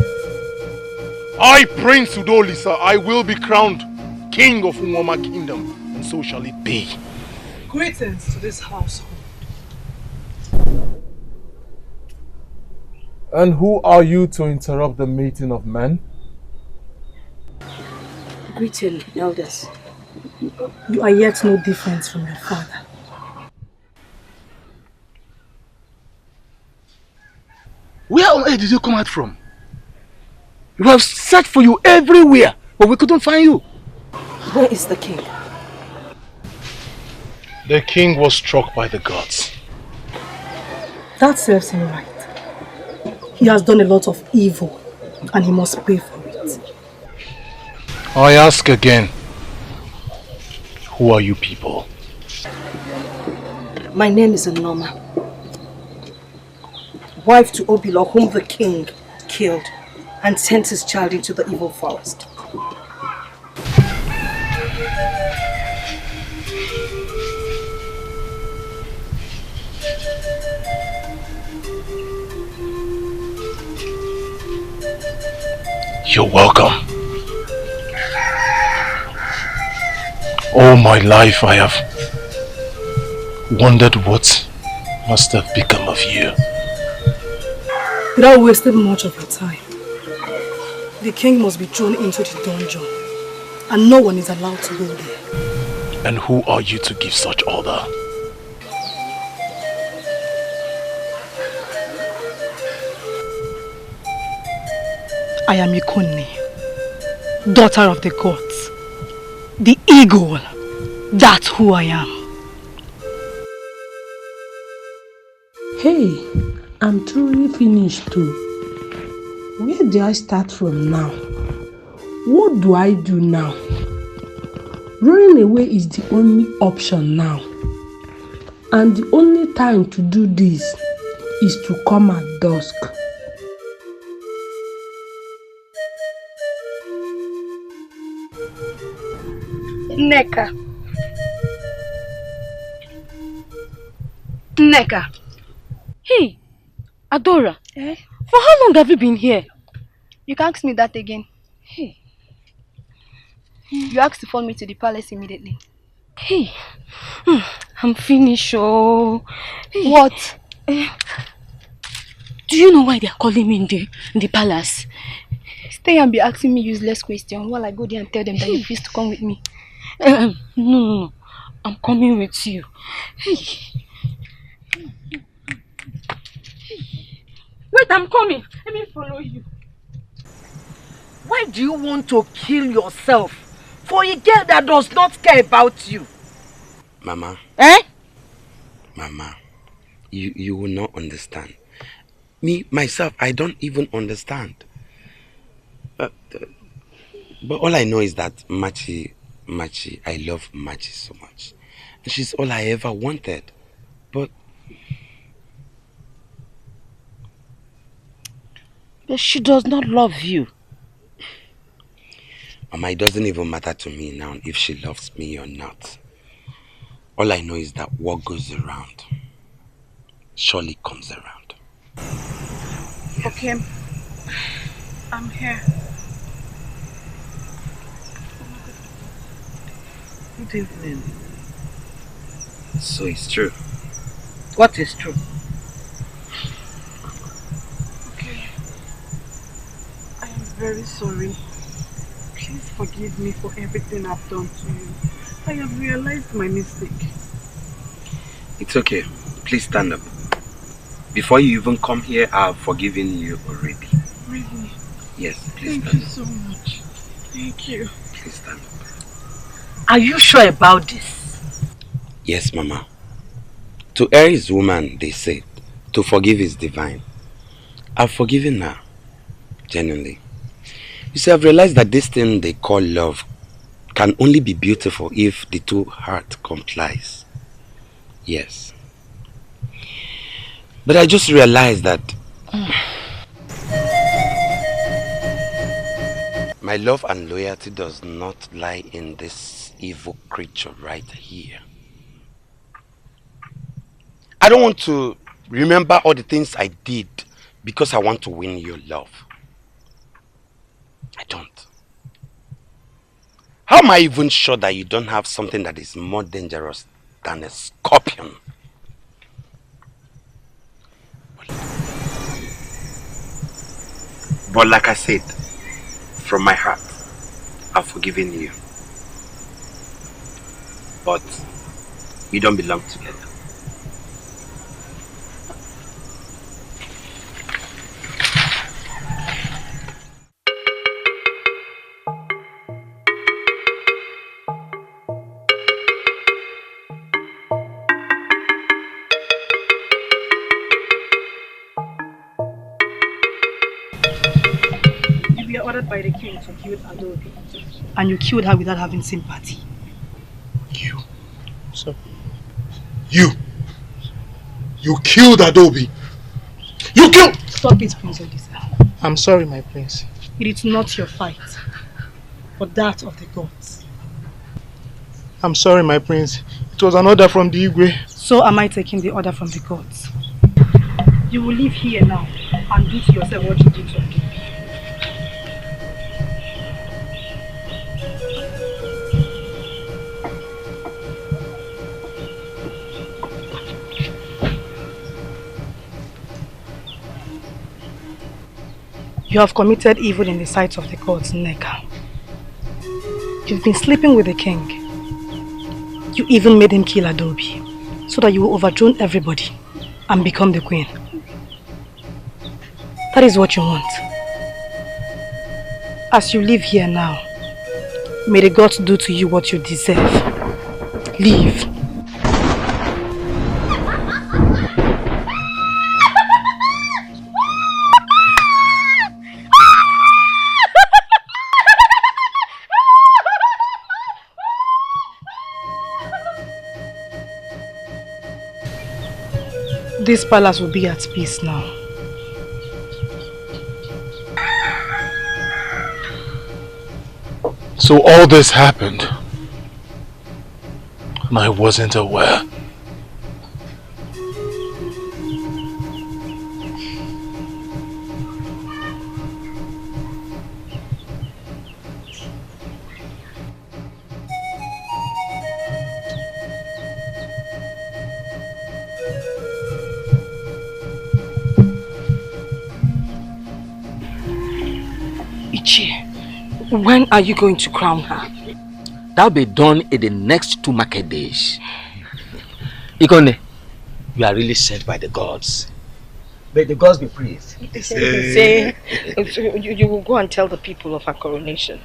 I, Prince Udolisa, I will be crowned king of Umoma Kingdom, and so shall it be. Greetings to this household. And who are you to interrupt the meeting of men? Greeting, elders. You are yet no different from your father. Where on earth did you come out from? We have searched for you everywhere, but we couldn't find you. Where is the king? The king was struck by the gods. That serves him right. He has done a lot of evil, and he must pay for it. I ask again, who are you people? My name is Noma, wife to Obilo, whom the king killed and sent his child into the evil forest. You're welcome. All my life I have wondered what must have become of you. Without wasting much of your time, the king must be thrown into the dungeon, and no one is allowed to go there. And who are you to give such order? I am Ikonne, daughter of the gods, the eagle. That's who I am. Hey, I'm truly finished too. Where do I start from now? What do I do now? Running away is the only option now. And the only time to do this is to come at dusk. Nneka. Nneka. Hey, Adora. For how long have you been here? You can't ask me that again. Hey. You asked to follow me to the palace immediately. Hey. I'm finished, oh. Hey. What? Do you know why they are calling me in the palace? Stay and be asking me useless questions while I go there and tell them that you refuse to come with me. No. I'm coming with you. Hey. Wait, I'm coming. Let me follow you. Why do you want to kill yourself for a girl that does not care about you? Mama. Eh? Mama, you will not understand. Me, myself, I don't even understand. But all I know is that Machi, I love Machi so much. And she's all I ever wanted. But she does not love you. Mama, it doesn't even matter to me now if she loves me or not. All I know is that what goes around surely comes around. Okay, I'm here. Good evening. So it's true. What is true? Okay. I am very sorry. Please forgive me for everything I've done to you. I have realized my mistake. It's okay. Please stand up. Before you even come here, I've forgiven you already. Really? Yes, please Thank you stand so much. Thank you. up. Please stand up. Are you sure about this? Yes, Mama. To err is woman, they say. To forgive is divine. I've forgiven her. Genuinely. You see, I've realized that this thing they call love can only be beautiful if the two heart complies. Yes. But I just realized that my love and loyalty does not lie in this evil creature right here. I don't want to remember all the things I did because I want to win your love. I don't. How am I even sure that you don't have something that is more dangerous than a scorpion? But like I said, from my heart, I've forgiven you. But we don't belong together. You were ordered by the king to kill Adobe. And you killed her without having sympathy. You. So, you killed Adobe. You killed. Stop it, Prince Odisa. I'm sorry, my prince. It is not your fight, but that of the gods. I'm sorry, my prince. It was an order from the Igwe. So am I taking the order from the gods? You will leave here now and do to yourself what you did to Adobe. You have committed evil in the sight of the gods, Nneka. You've been sleeping with the king. You even made him kill Adobe, so that you will overthrow everybody and become the queen. That is what you want. As you live here now, may the gods do to you what you deserve. Leave. This palace will be at peace now. So all this happened, and I wasn't aware. When are you going to crown her? That'll be done in the next 2 market days. Ikonde, you are really sent by the gods. May the gods be praised. You will go and tell the people of her coronation.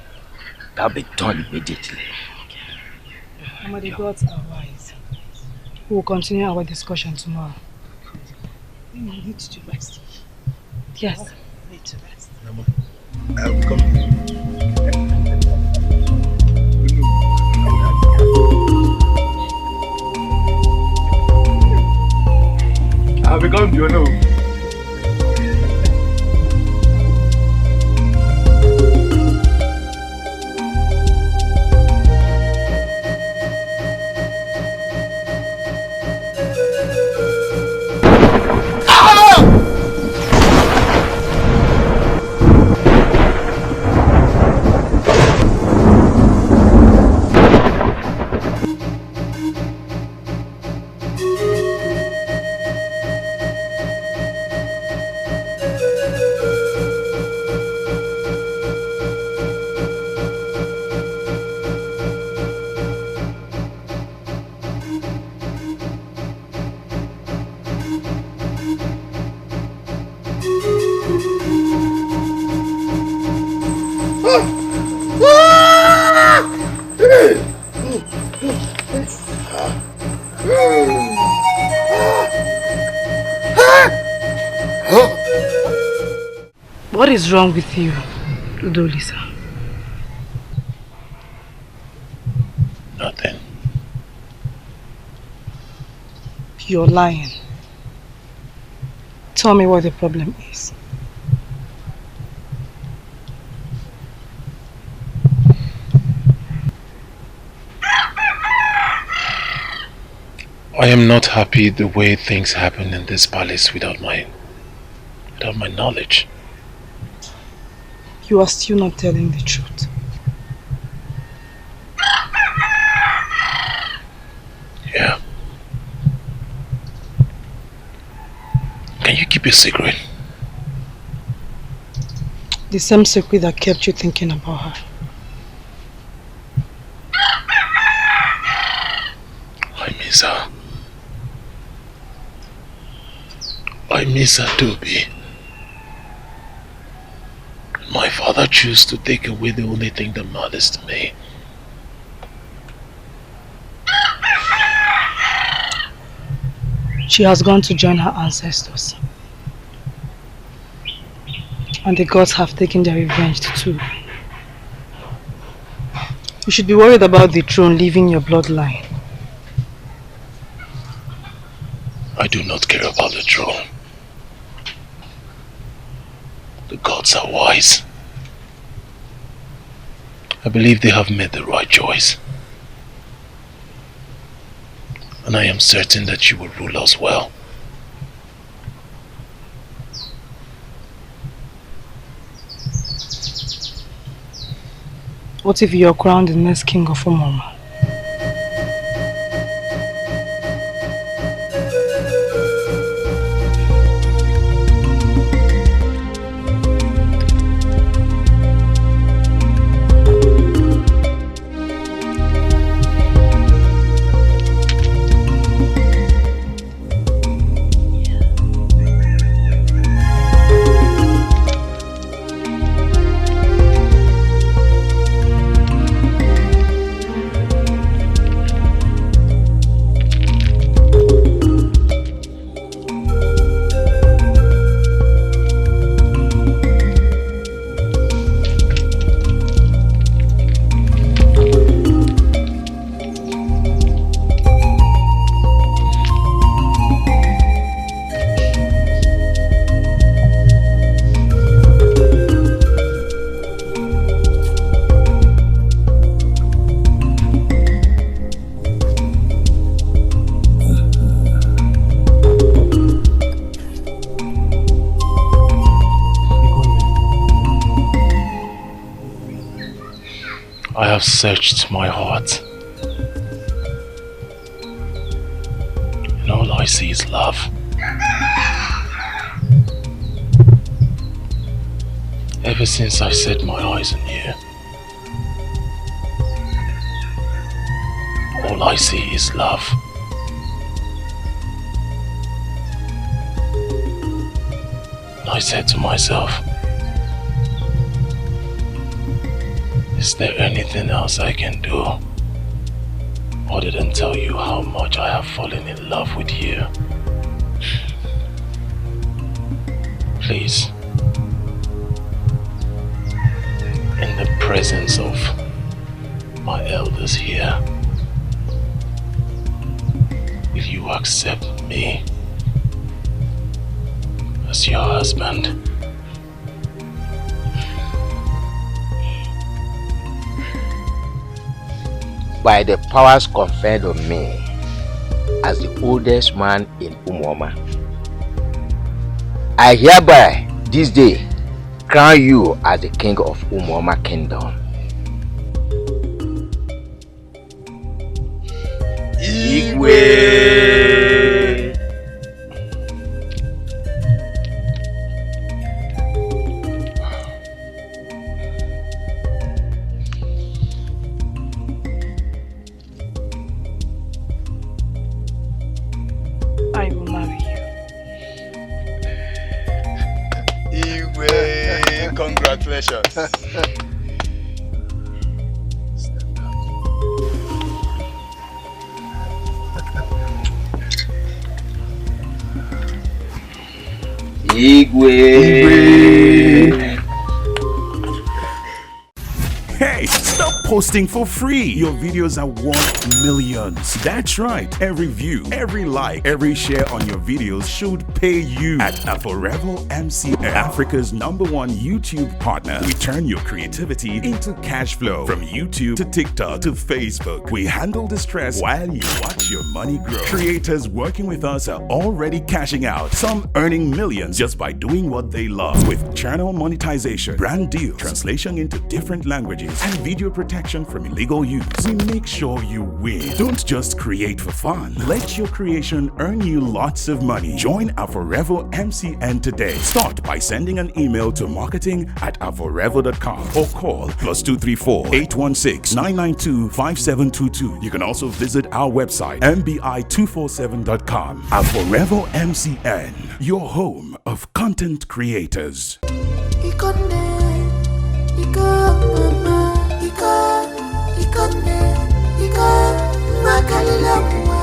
That'll be done immediately. Mama, the gods are wise. We will continue our discussion tomorrow. You need to rest. Yes. You need to rest. I'll come. I'll become Jono. What is wrong with you, Udolisa? Nothing. You're lying. Tell me what the problem is. I am not happy the way things happen in this palace without my knowledge. You are still not telling the truth. Yeah. Can you keep a secret? The same secret that kept you thinking about her. I miss her. I miss her, Toby. My father chose to take away the only thing that matters to me. She has gone to join her ancestors. And the gods have taken their revenge too. You should be worried about the throne leaving your bloodline. I do not care about the throne. The gods are wise. I believe they have made the right choice. And I am certain that you will rule us well. What if you're crowned the next king of Umoma? I have searched my heart, and all I see is love. Ever since I set my eyes on you, all I see is love. And I said to myself, is there anything else I can do other than tell you how much I have fallen in love with you? Please, in the presence of my elders here, will you accept me as your husband? By the powers conferred on me as the oldest man in Umuoma, I hereby this day crown you as the king of Umuoma Kingdom. Igwe! I will marry you. Igwe! Congratulations! Igwe! Hey, stop posting for free. Your videos are worth millions. That's right. Every view, every like, every share on your videos should pay you. At Forever MCN, Africa's #1 YouTube partner, we turn your creativity into cash flow. From YouTube to TikTok to Facebook, we handle the stress while you watch your money grow. Creators working with us are already cashing out, some earning millions just by doing what they love. With channel monetization, brand deals, translation into different languages, and video protection from illegal use, we make sure you win. Don't just create for fun. Let your creation earn you lots of money. Join our Forever MCN today. Start by sending an email to marketing@forever.com or call +234 816 992 5722. You can also visit our website mbi247.com. Our Forever MCN, your home of content creators. Makalila mwa,